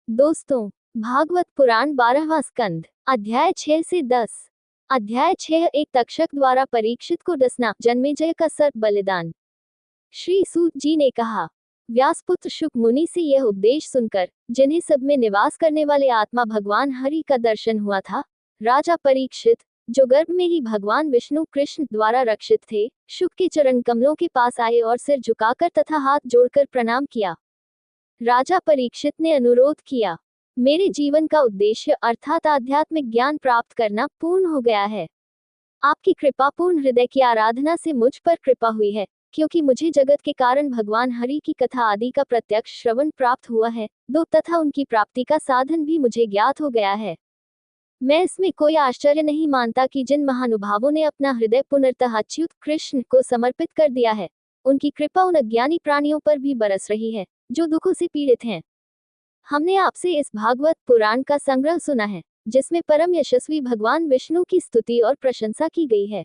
दोस्तों, भागवत पुराण 12वां स्कंद, अध्याय 6 से 10। अध्याय 6। एक तक्षक द्वारा परीक्षित को डसना, जन्मेजय का सर्प बलिदान। श्री सूत जी ने कहा, व्यासपुत्र शुक मुनि से यह उपदेश सुनकर, जिन्हें सब में निवास करने वाले आत्मा भगवान हरि का दर्शन हुआ था, राजा परीक्षित, जो गर्भ में ही भगवान विष्णु कृष्ण द्वारा रक्षित थे, शुक के चरण कमलों के पास आए और सिर झुकाकर तथा हाथ जोड़कर प्रणाम किया। राजा परीक्षित ने अनुरोध किया, मेरे जीवन का उद्देश्य अर्थात आध्यात्मिक ज्ञान प्राप्त करना पूर्ण हो गया है। आपकी कृपा पूर्ण हृदय की आराधना से मुझ पर कृपा हुई है, क्योंकि मुझे जगत के कारण भगवान हरि की कथा आदि का प्रत्यक्ष श्रवण प्राप्त हुआ है, तथा उनकी प्राप्ति का साधन भी मुझे ज्ञात हो गया है। मैं इसमें कोई आश्चर्य नहीं मानता कि जिन महानुभावों ने अपना हृदय पुनर्तः अच्युत कृष्ण को समर्पित कर दिया है, उनकी कृपा उन अज्ञानी प्राणियों पर भी बरस रही है, जो दुखों से पीड़ित हैं। हमने आपसे इस भागवत पुराण का संग्रह सुना है, जिसमें परम यशस्वी भगवान विष्णु की स्तुति और प्रशंसा की गई है।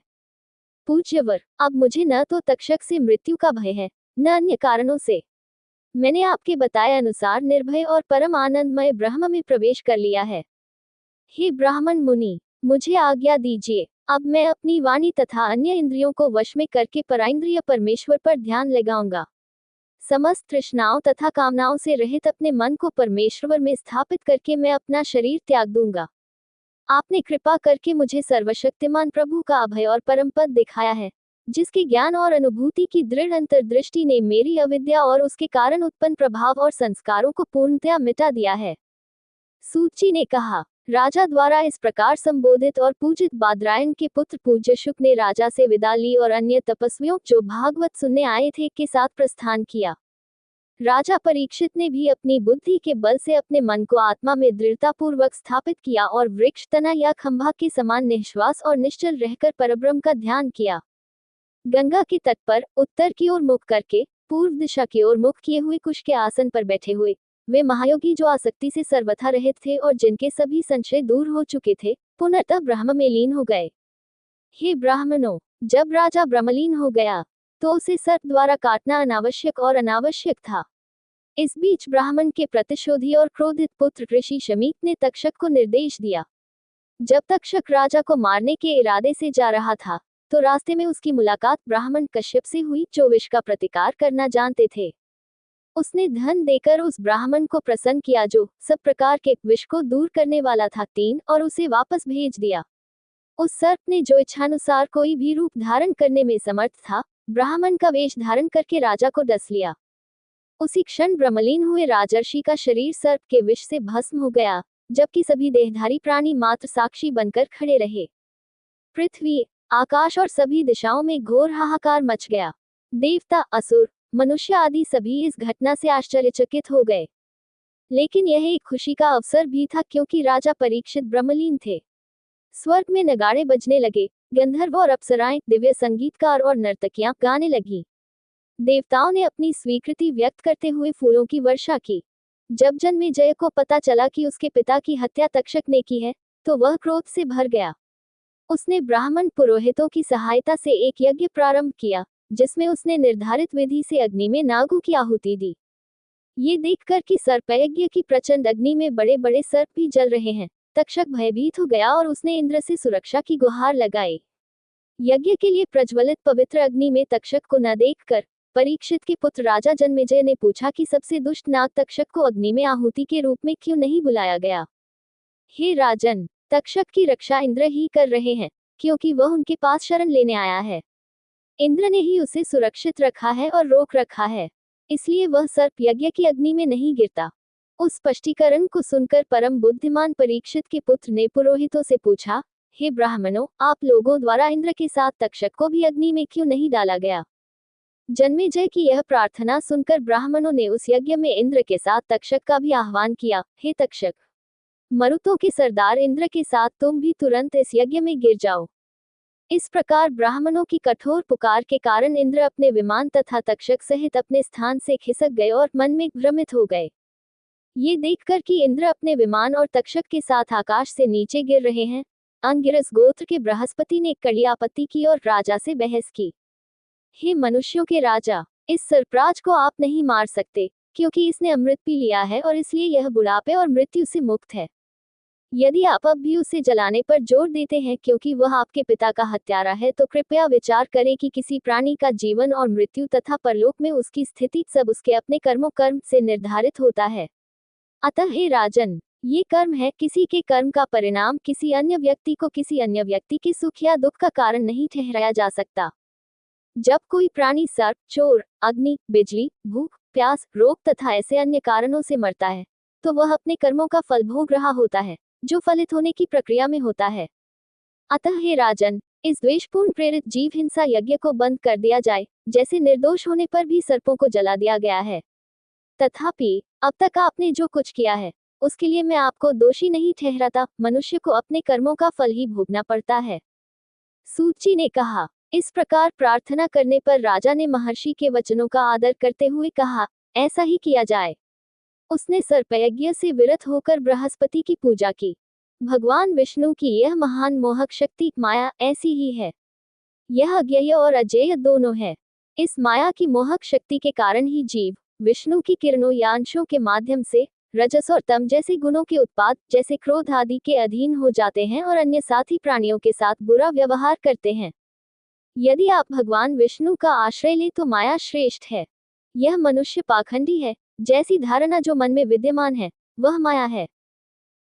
पूज्यवर, अब मुझे न तो तक्षक से मृत्यु का भय है, न अन्य कारणों से। मैंने आपके बताए अनुसार निर्भय और परम आनंदमय ब्रह्म में प्रवेश कर लिया है। हे ब्राह्मण मुनि, मुझे आज्ञा दीजिए, अब मैं अपनी वाणी तथा अन्य इंद्रियों को वश में करके पराइंद्रिय परमेश्वर पर ध्यान लगाऊंगा। समस्त तृष्णाओं तथा कामनाओं से रहित अपने मन को परमेश्वर में स्थापित करके मैं अपना शरीर त्याग दूंगा। आपने कृपा करके मुझे सर्वशक्तिमान प्रभु का अभय और परम पद दिखाया है, जिसके ज्ञान और अनुभूति की दृढ़ अंतर्दृष्टि ने मेरी अविद्या और उसके कारण उत्पन्न प्रभाव और संस्कारों को पूर्णतया मिटा दिया है। सूत जी ने कहा, राजा द्वारा इस प्रकार संबोधित और पूजित बादरायण के पुत्र पूज्य शुक ने राजा से विदा ली और अन्य तपस्वियों, जो भागवत सुनने आए थे, के साथ प्रस्थान किया। राजा परीक्षित ने भी अपनी बुद्धि के बल से अपने मन को आत्मा में दृढ़तापूर्वक स्थापित किया और वृक्ष तना या खंभा के समान निश्वास और निश्चल रहकर परब्रह्म का ध्यान किया। गंगा के तट पर उत्तर की ओर मुख करके, पूर्व दिशा की ओर मुख किए हुए कुश के आसन पर बैठे हुए वे महायोगी, जो आसक्ति से सर्वथा रहित थे और जिनके सभी संशय दूर हो चुके थे, पुनः ब्रह्म में लीन हो गए। हे ब्राह्मणों, जब राजा ब्रह्मलीन हो गया, तो उसे सर्प द्वारा काटना अनावश्यक और अनावश्यक था। इस बीच ब्राह्मण के प्रतिशोधी और क्रोधित पुत्र ऋषि शमीक ने तक्षक को निर्देश दिया। जब तक्षक राजा को मारने के इरादे से जा रहा था, तो रास्ते में उसकी मुलाकात ब्राह्मण कश्यप से हुई, जो विष का प्रतिकार करना जानते थे। उसने धन देकर उस ब्राह्मण को प्रसन्न किया, जो सब प्रकार के विष को दूर करने वाला था, और उसे वापस भेज दिया। उस सर्प ने, जो इच्छानुसार कोई भी रूप धारण करने में समर्थ था, ब्राह्मण का वेश धारण करके राजा को डस लिया। उसी क्षण ब्रह्मलीन हुए राजर्षि का शरीर सर्प के विष से भस्म हो गया, जबकि सभी देहधारी प्राणी मात्र साक्षी बनकर खड़े रहे। पृथ्वी, आकाश और सभी दिशाओं में घोर हाहाकार मच गया। देवता, असुर, मनुष्य आदि सभी इस घटना से आश्चर्यचकित हो गए। लेकिन यह एक खुशी का अवसर भी था, क्योंकि राजा परीक्षित ब्रह्मलीन थे। स्वर्ग में नगाड़े बजने लगे, गंधर्व और अप्सराएं, दिव्य संगीतकार और नर्तकियां गाने लगी। देवताओं ने अपनी स्वीकृति व्यक्त करते हुए फूलों की वर्षा की। जब जन्मेजय को पता चला कि उसके पिता की हत्या तक्षक ने की है, तो वह क्रोध से भर गया। उसने ब्राह्मण पुरोहितों की सहायता से एक यज्ञ प्रारंभ किया, जिसमें उसने निर्धारित विधि से अग्नि में नागों की आहुति दी। ये देखकर कि सर्पयज्ञ की प्रचंड अग्नि में बड़े बड़े सर्प भी जल रहे हैं, तक्षक भयभीत हो गया और उसने इंद्र से सुरक्षा की गुहार लगाई। यज्ञ के लिए प्रज्वलित पवित्र अग्नि में तक्षक को न देखकर परीक्षित के पुत्र राजा जन्मेजय ने पूछा कि सबसे दुष्ट नाग तक्षक को अग्नि में आहुति के रूप में क्यों नहीं बुलाया गया। हे राजन, तक्षक की रक्षा इंद्र ही कर रहे हैं, क्योंकि वह उनके पास शरण लेने आया है। इंद्र ने ही उसे सुरक्षित रखा है और रोक रखा है, इसलिए वह सर्प यज्ञ की अग्नि में नहीं गिरता। उस स्पष्टीकरण को सुनकर परम बुद्धिमान परीक्षित के पुत्र ने पुरोहितों से पूछा, हे ब्राह्मणों, आप लोगों द्वारा इंद्र के साथ तक्षक को भी अग्नि में क्यों नहीं डाला गया। जन्मेजय की यह प्रार्थना सुनकर ब्राह्मणों ने उस यज्ञ में इंद्र के साथ तक्षक का भी आह्वान किया। हे तक्षक, मरुतों के सरदार इंद्र के साथ तुम भी तुरंत इस यज्ञ में गिर जाओ। इस प्रकार ब्राह्मणों की कठोर पुकार के कारण इंद्र अपने विमान तथा तक्षक सहित अपने स्थान से खिसक गए और मन में भ्रमित हो गए। ये देखकर कि इंद्र अपने विमान और तक्षक के साथ आकाश से नीचे गिर रहे हैं, अंगिरस गोत्र के बृहस्पति ने कड़ी आपत्ति की और राजा से बहस की। हे मनुष्यों के राजा, इस सर्पराज को आप नहीं मार सकते, क्योंकि इसने अमृत पी लिया है और इसलिए यह बुढ़ापे और मृत्यु से मुक्त है। यदि आप अब भी उसे जलाने पर जोर देते हैं क्योंकि वह आपके पिता का हत्यारा है, तो कृपया विचार करें कि किसी प्राणी का जीवन और मृत्यु तथा परलोक में उसकी स्थिति सब उसके अपने कर्म से निर्धारित होता है। अतः हे राजन, ये कर्म है, किसी के कर्म का परिणाम किसी अन्य व्यक्ति को किसी अन्य व्यक्ति के सुख या दुख का कारण नहीं ठहराया जा सकता। जब कोई प्राणी सर्प, चोर, अग्नि, बिजली, भूख, प्यास, रोग तथा ऐसे अन्य कारणों से मरता है, तो वह अपने कर्मों का फल भोग रहा होता है, जो फलित होने की प्रक्रिया में होता है। अतः हे राजन, इस द्वेषपूर्ण प्रेरित जीव हिंसा यज्ञ को बंद कर दिया जाए, जैसे निर्दोष होने पर भी सर्पों को जला दिया गया है। तथापि अब तक आपने जो कुछ किया है, उसके लिए मैं आपको दोषी नहीं ठहराता, मनुष्य को अपने कर्मों का फल ही भोगना पड़ता है। सूत जी ने कहा। इस प्रकार प्रार्थना करने पर राजा ने महर्षि के वचनों का आदर करते हुए कहा, ऐसा ही किया जाए। उसने सर्पयज्ञ से विरत होकर बृहस्पति की पूजा की। भगवान विष्णु की यह महान मोहक शक्ति माया ऐसी ही है। यह अज्ञेय और अजेय दोनों है। इस माया की मोहक शक्ति के कारण ही जीव विष्णु की किरणों या अंशों के माध्यम से रजस और तम जैसे गुणों के उत्पाद जैसे क्रोध आदि के अधीन हो जाते हैं और अन्य साथी प्राणियों के साथ बुरा व्यवहार करते हैं। यदि आप भगवान विष्णु का आश्रय ले तो माया श्रेष्ठ है। यह मनुष्य पाखंडी है। जैसी धारणा जो मन में विद्यमान है, वह माया है।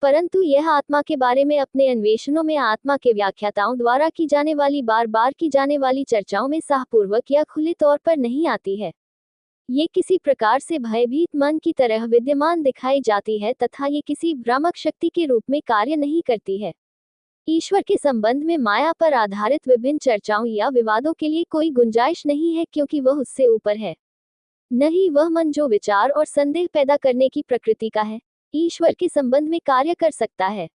परंतु यह आत्मा के बारे में अपने अन्वेषणों में आत्मा के व्याख्याताओं द्वारा की जाने वाली बार बार की जाने वाली चर्चाओं में साहपूर्वक या खुले तौर पर नहीं आती है। ये किसी प्रकार से भयभीत मन की तरह विद्यमान दिखाई जाती है तथा ये किसी भ्रामक शक्ति के रूप में कार्य नहीं करती है। ईश्वर के संबंध में माया पर आधारित विभिन्न चर्चाओं या विवादों के लिए कोई गुंजाइश नहीं है, क्योंकि वह उससे ऊपर है। नहीं वह मन जो विचार और संदेह पैदा करने की प्रकृति का है, ईश्वर के संबंध में कार्य कर सकता है।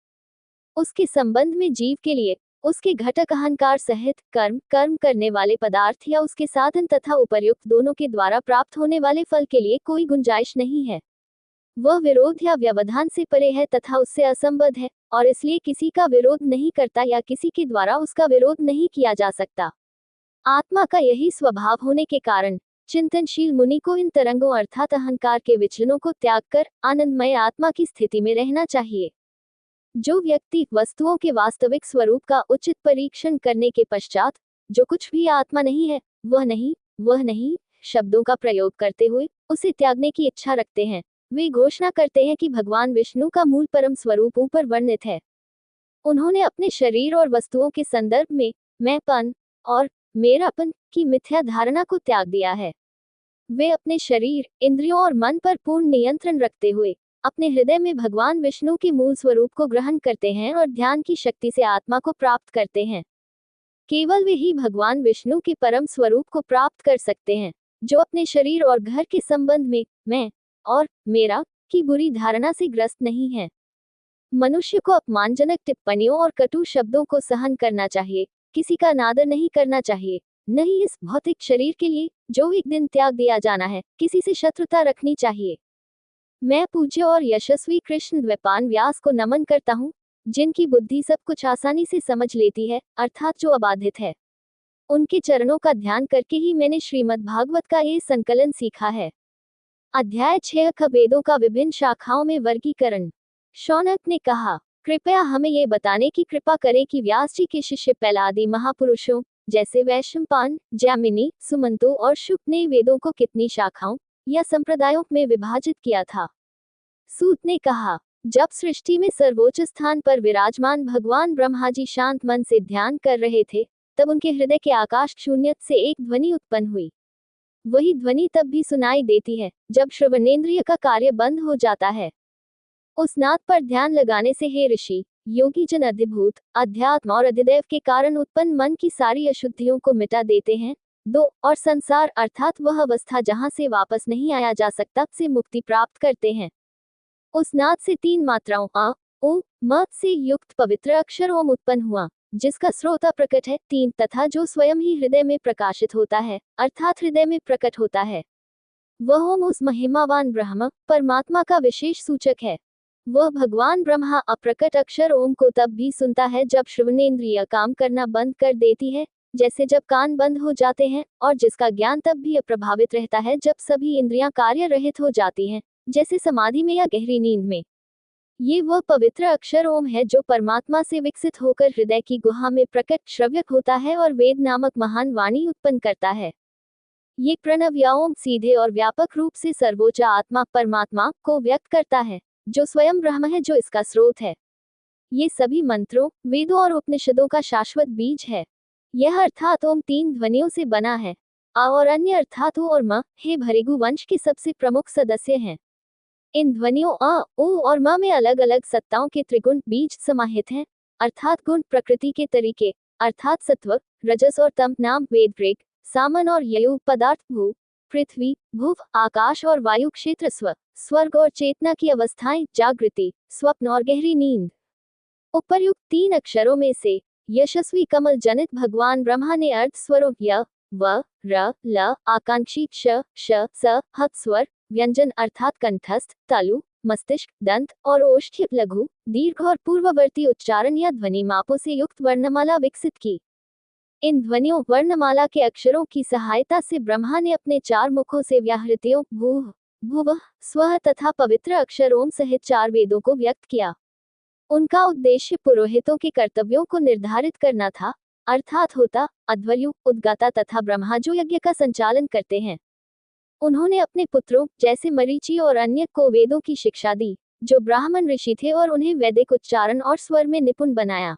उसके संबंध में जीव के लिए उसके घटक अहंकार सहित कर्म करने वाले पदार्थ या उसके साधन तथा उपर्युक्त दोनों के द्वारा प्राप्त होने वाले फल के लिए कोई गुंजाइश नहीं है। वह विरोध या व्यवधान से परे है तथा उससे असंबद्ध है, और इसलिए किसी का विरोध नहीं करता या किसी के द्वारा उसका विरोध नहीं किया जा सकता। आत्मा का यही स्वभाव होने के कारण चिंतनशील मुनि को इन तरंगों अर्थात अहंकार के विचलनों को त्याग कर आनंदमय आत्मा की स्थिति में रहना चाहिए। जो व्यक्ति वस्तुओं के वास्तविक स्वरूप का उचित परीक्षण करने के पश्चात जो कुछ भी आत्मा नहीं है, वह नहीं शब्दों का प्रयोग करते हुए उसे त्यागने की इच्छा रखते हैं, वे घोषणा करते हैं कि भगवान विष्णु का मूल परम स्वरूप ऊपर वर्णित है। उन्होंने अपने शरीर और वस्तुओं के संदर्भ में मैंपन और मेरापन की मिथ्या धारणा को त्याग दिया है। वे अपने शरीर, इंद्रियों और मन पर पूर्ण नियंत्रण रखते हुए अपने हृदय में भगवान विष्णु के मूल स्वरूप को ग्रहण करते हैं और ध्यान की शक्ति से आत्मा को प्राप्त करते हैं। केवल वे ही भगवान विष्णु के परम स्वरूप को प्राप्त कर सकते हैं, जो अपने शरीर और घर के संबंध में मैं और मेरा की बुरी धारणा से ग्रस्त नहीं है। मनुष्य को अपमानजनक टिप्पणियों और कटु शब्दों को सहन करना चाहिए, किसी का अनादर नहीं करना चाहिए, नहीं इस भौतिक शरीर के लिए जो एक दिन त्याग दिया जाना है, किसी से शत्रुता रखनी चाहिए। मैं पूज्य और यशस्वी कृष्ण द्वैपायन व्यास को नमन करता हूँ, जिनकी बुद्धि सब कुछ आसानी से समझ लेती है, अर्थात जो अबाधित है। उनके चरणों का ध्यान करके ही मैंने श्रीमद् भागवत का ये संकलन सीखा है। अध्याय 6 वेदों का विभिन्न शाखाओं में वर्गीकरण। शौनक ने कहा, कृपया हमें ये बताने की कृपा करें कि व्यास जी के शिष्य पहलादि महापुरुषों जैसे वैशंपायन, जैमिनी, सुमंतो और शुक ने वेदों को कितनी शाखाओं या संप्रदायों में विभाजित किया था। सूत ने कहा, जब सृष्टि में सर्वोच्च स्थान पर विराजमान भगवान ब्रह्मा जी शांत मन से ध्यान कर रहे थे, तब उनके हृदय के आकाश शून्य से एक ध्वनि उत्पन्न हुई। वही ध्वनि तब भी सुनाई देती है जब श्रवणेंद्रिय का कार्य बंद हो जाता है। उस नाद पर ध्यान लगाने से हे ऋषि, योगी जन अधिभूत, अध्यात्म और अधिदैव के कारण उत्पन्न मन की सारी अशुद्धियों को मिटा देते हैं। 2 और संसार अर्थात वह अवस्था जहां से वापस नहीं आया जा सकता से मुक्ति प्राप्त करते हैं। उस नाद से 3 मात्राओं अ, ओ, म से युक्त पवित्र अक्षर ओम उत्पन्न हुआ, जिसका स्रोत प्रकट है 3 तथा जो स्वयं ही हृदय में प्रकाशित होता है, अर्थात हृदय में प्रकट होता है। वह ओम उस महिमावान ब्रह्म परमात्मा का विशेष सूचक है। वह भगवान ब्रह्मा अप्रकट अक्षर ओम को तब भी सुनता है जब श्रवणेंद्रिय काम करना बंद कर देती है, जैसे जब कान बंद हो जाते हैं, और जिसका ज्ञान तब भी अप्रभावित रहता है जब सभी इंद्रियां कार्य रहित हो जाती हैं, जैसे समाधि में या गहरी नींद में। ये वह पवित्र अक्षर ओम है जो परमात्मा से विकसित होकर हृदय की गुहा में प्रकट श्रव्यक होता है और वेद नामक महान वाणी उत्पन्न करता है। ये प्रणव या ओम सीधे और व्यापक रूप से सर्वोच्च आत्मा परमात्मा को व्यक्त करता है, जो स्वयं ब्रह्म है, जो इसका स्रोत है। ये सभी मंत्रों, वेदों और उपनिषदों का शाश्वत बीज है। यह अर्थात ओम 3 ध्वनियों से बना है। आ और अन्य अर्थात ओ और म, हे भृगु वंश के सबसे प्रमुख सदस्य हैं। इन ध्वनियों अ, ओ और म में अलग अलग सत्ताओं के त्रिगुण बीज समाहित हैं, अर्थात गुण प्रकृति के तरीके, अर्थात सत्व, रजस और तम नाम वेद ऋग, सामन और ययु पदार्थ भू, पृथ्वी, भुव, आकाश और वायु क्षेत्र स्वर्ग और चेतना की अवस्थाएं, जागृति, स्वप्न और गहरी नींद। उपर्युक्त 3 अक्षरों में से यशस्वी कमल जनित भगवान ब्रह्मा ने अर्थ स्वरों य, व, र, ल, आकांक्षी श, श, स, ह स्वर व्यंजन अर्थात कंठस्थ, तालु, मस्तिष्क, दंत और ओष्ठ्य, लघु, दीर्घ और पूर्ववर्ती उच्चारण या ध्वनि मापों से युक्त वर्णमाला विकसित की। इन ध्वनियों वर्णमाला के अक्षरों की सहायता से ब्रह्मा ने अपने 4 मुखों से व्याहृतियों भूः, भुवः, स्वः तथा पवित्र अक्षर ओम सहित 4 वेदों को व्यक्त किया। उनका उद्देश्य पुरोहितों के कर्तव्यों को निर्धारित करना था, अर्थात होता, अध्वर्यु, उद्गाता तथा ब्रह्मा जो यज्ञ का संचालन करते हैं। उन्होंने अपने पुत्रों जैसे मरीचि और अन्य को वेदों की शिक्षा दी, जो ब्राह्मण ऋषि थे, और उन्हें वैदिक उच्चारण और स्वर में निपुण बनाया।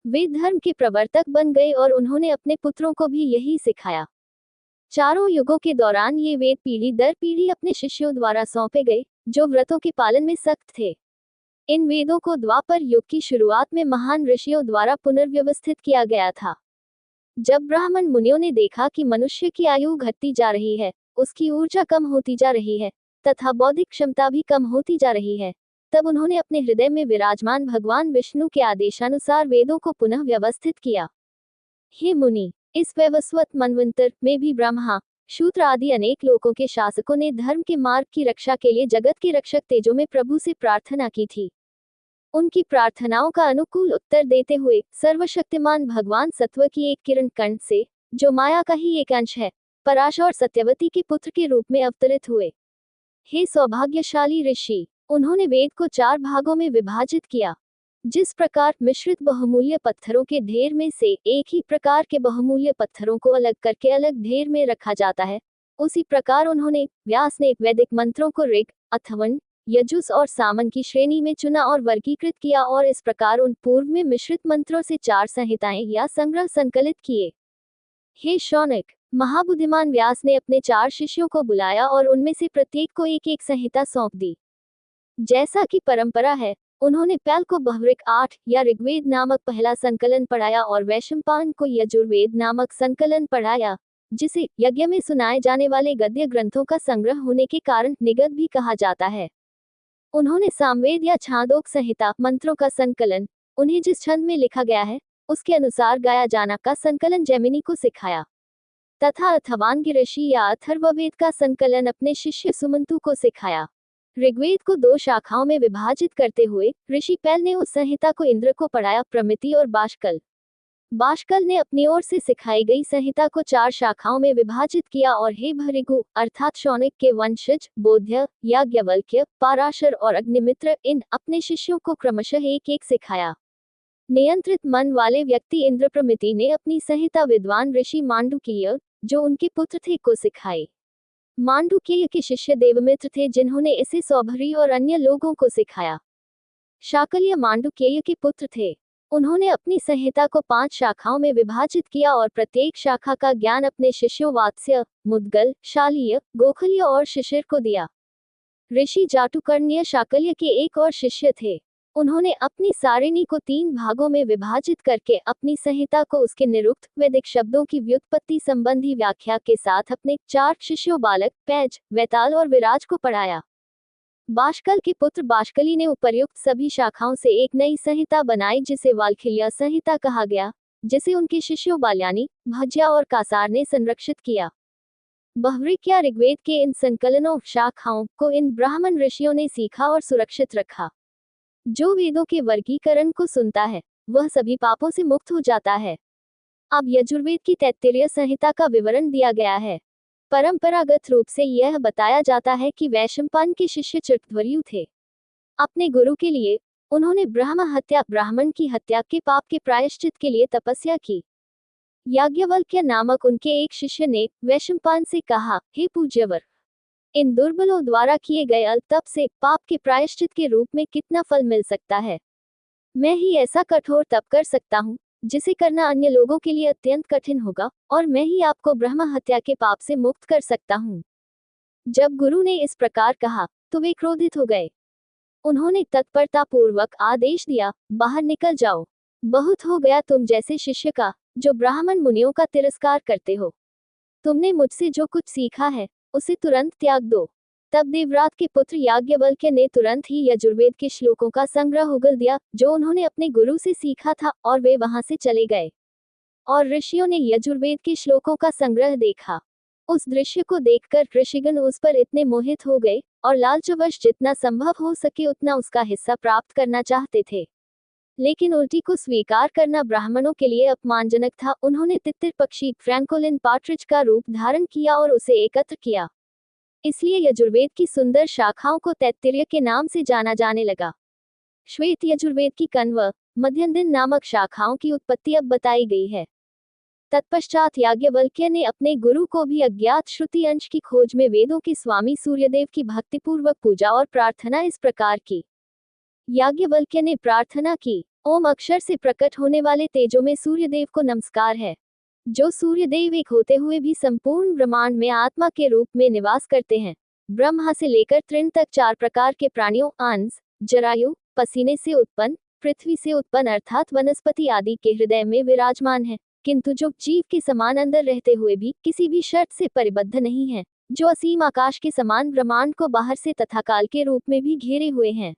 वे धर्म के प्रवर्तक बन गए और उन्होंने अपने पुत्रों को भी यही सिखाया। चारों युगों के दौरान ये वेद पीढ़ी दर पीढ़ी अपने शिष्यों द्वारा सौंपे गए, जो व्रतों के पालन में सख्त थे। इन वेदों को द्वापर युग की शुरुआत में महान ऋषियों द्वारा पुनर्व्यवस्थित किया गया था। जब ब्राह्मण मुनियों ने देखा कि मनुष्य की आयु घटती जा रही है, उसकी ऊर्जा कम होती जा रही है तथा बौद्धिक क्षमता भी कम होती जा रही है, तब उन्होंने अपने हृदय में विराजमान भगवान विष्णु के आदेशानुसार वेदों को पुनः व्यवस्थित किया। हे मुनि, इस वैवस्वत मनवंतर में भी ब्रह्मा, शूद्र आदि अनेक लोकों के शासकों ने धर्म के मार्ग की रक्षा के लिए जगत के रक्षक तेजो में प्रभु से प्रार्थना की थी। उनकी प्रार्थनाओं का अनुकूल उत्तर देते हुए सर्वशक्तिमान भगवान सत्व की एक किरण कण से, जो माया का ही एक अंश है, पराशर और सत्यवती के पुत्र के रूप में अवतरित हुए। हे सौभाग्यशाली ऋषि, उन्होंने वेद को 4 भागों में विभाजित किया। जिस प्रकार मिश्रित बहुमूल्य पत्थरों के ढेर में से एक ही प्रकार के बहुमूल्य पत्थरों को अलग करके अलग ढेर में रखा जाता है, उसी प्रकार उन्होंने व्यास ने वैदिक मंत्रों को ऋग, अथर्वण, यजुस और सामन की श्रेणी में चुना और वर्गीकृत किया, और इस प्रकार उन पूर्व में मिश्रित मंत्रों से 4 संहिताएं या संग्रह संकलित किए। हे शौनक, महाबुद्धिमान व्यास ने अपने 4 शिष्यों को बुलाया और उनमें से प्रत्येक को एक एक संहिता सौंप दी। जैसा कि परंपरा है, उन्होंने पैल को बह्वृक 8 या ऋग्वेद नामक पहला संकलन पढ़ाया और वैशंपायन को यजुर्वेद नामक संकलन पढ़ाया, जिसे यज्ञ में सुनाए जाने वाले गद्य ग्रंथों का संग्रह होने के कारण निगद भी कहा जाता है। उन्होंने सामवेद या छांदोग संहिता मंत्रों का संकलन, उन्हें जिस छंद में लिखा गया है उसके अनुसार गाया जाना का संकलन जैमिनी को सिखाया, तथा अथर्वांग ऋषि या अथर्ववेद का संकलन अपने शिष्य सुमंतु को सिखाया। ऋग्वेद को 2 शाखाओं में विभाजित करते हुए ऋषि पैल ने उस संहिता को इंद्र को पढ़ाया, प्रमिति और बाष्कल। बाष्कल ने अपनी ओर से सिखाई गई संहिता को 4 शाखाओं में विभाजित किया, और हे भृगु अर्थात शौनक के वंशज बोध्य, याज्ञवल्क्य, पाराशर और अग्निमित्र, इन अपने शिष्यों को क्रमशः एक एक सिखाया। नियंत्रित मन वाले व्यक्ति इंद्रप्रमिति ने अपनी संहिता विद्वान ऋषि मांडुक्य, जो उनके पुत्र थे, को सिखाई। मांडुक्य के शिष्य देवमित्र थे, जिन्होंने इसे सौभरी और अन्य लोगों को सिखाया। शाकल्य मांडुक्य के पुत्र थे। उन्होंने अपनी संहिता को 5 शाखाओं में विभाजित किया और प्रत्येक शाखा का ज्ञान अपने शिष्यों वात्स्य, मुद्गल, शालीय, गोखल्य और शिशिर को दिया। ऋषि जाटुकर्ण्य शाकल्य के एक और शिष्य थे। उन्होंने अपनी सारिणी को 3 भागों में विभाजित करके अपनी संहिता को उसके निरुक्त वैदिक शब्दों की व्युत्पत्ति संबंधी व्याख्या के साथ अपने 4 शिष्यों बालक, पैज, वैताल और विराज को पढ़ाया। बाष्कल के पुत्र बाष्कली ने उपर्युक्त सभी शाखाओं से एक नई संहिता बनाई, जिसे वाल्खिल्य संहिता कहा गया, जिसे उनके शिष्यों बाल्यानी, भज्या और कासार ने संरक्षित किया। बह्वृक या ऋग्वेद के इन संकलनों शाखाओं को इन ब्राह्मण ऋषियों ने सीखा और सुरक्षित रखा। जो वेदों के वर्गीकरण को सुनता है, वह सभी पापों से मुक्त हो जाता है। अब यजुर्वेद की तैत्तिरीय संहिता का विवरण दिया गया है। परंपरागत रूप से यह बताया जाता है कि वैशंपायन के शिष्य चक्रध्वर्यु थे। अपने गुरु के लिए उन्होंने ब्राह्मण की हत्या के पाप के प्रायश्चित के लिए तपस्या की। याज्ञवल्क्य नामक उनके एक शिष्य ने वैशंपायन से कहा, हे पूज्यवर, इन दुर्बलों द्वारा किए गए अल्प से पाप के प्रायश्चित के रूप में कितना फल मिल सकता है। मैं ही ऐसा कठोर तप कर सकता हूँ जिसे करना अन्य लोगों के लिए अत्यंत कठिन होगा, और मैं ही आपको ब्रह्म हत्या के पाप से मुक्त कर सकता हूँ। जब गुरु ने इस प्रकार कहा तो वे क्रोधित हो गए। उन्होंने तत्परतापूर्वक आदेश दिया, बाहर निकल जाओ। बहुत हो गया तुम जैसे शिष्य का, जो ब्राह्मण मुनियों का तिरस्कार करते हो। तुमने मुझसे जो कुछ सीखा है उसे तुरंत त्याग दो। तब देवव्रत के पुत्र याज्ञवल्क्य ने तुरंत ही यजुर्वेद के श्लोकों का संग्रह उगल दिया जो उन्होंने अपने गुरु से सीखा था, और वे वहां से चले गए। और ऋषियों ने यजुर्वेद के श्लोकों का संग्रह देखा। उस दृश्य को देखकर ऋषिगण उस पर इतने मोहित हो गए और लालचवश जितना संभव हो सके उतना उसका हिस्सा प्राप्त करना चाहते थे। लेकिन उल्टी को स्वीकार करना ब्राह्मणों के लिए अपमानजनक था। उन्होंने तित्तिर पक्षी फ्रैंकोलिन पार्ट्रिज का रूप धारण किया और उसे एकत्र किया। इसलिए यजुर्वेद की सुंदर शाखाओं को तैत्तिरीय के नाम से जाना जाने लगा। श्वेत यजुर्वेद की कण्व, मध्यन्दिन नामक शाखाओं की उत्पत्ति अब बताई गई है। तत्पश्चात याज्ञवल्क्य ने अपने गुरु को भी अज्ञात श्रुति अंश की खोज में वेदों के स्वामी सूर्यदेव की भक्तिपूर्वक पूजा और प्रार्थना इस प्रकार की। याज्ञवल्क्य ने प्रार्थना की, ओम अक्षर से प्रकट होने वाले तेजो में सूर्यदेव को नमस्कार है। जो सूर्यदेव एक होते हुए भी संपूर्ण ब्रह्मांड में आत्मा के रूप में निवास करते हैं। ब्रह्मा से लेकर तृण तक 4 प्रकार के प्राणियों अंश, जरायु, पसीने से उत्पन्न, पृथ्वी से उत्पन्न अर्थात वनस्पति आदि के हृदय में विराजमान है, किंतु जो जीव के समान अंदर रहते हुए भी किसी भी शर्त से परिबद्ध नहीं है, जो असीम आकाश के समान ब्रह्मांड को बाहर से तथा काल के रूप में भी घेरे हुए हैं।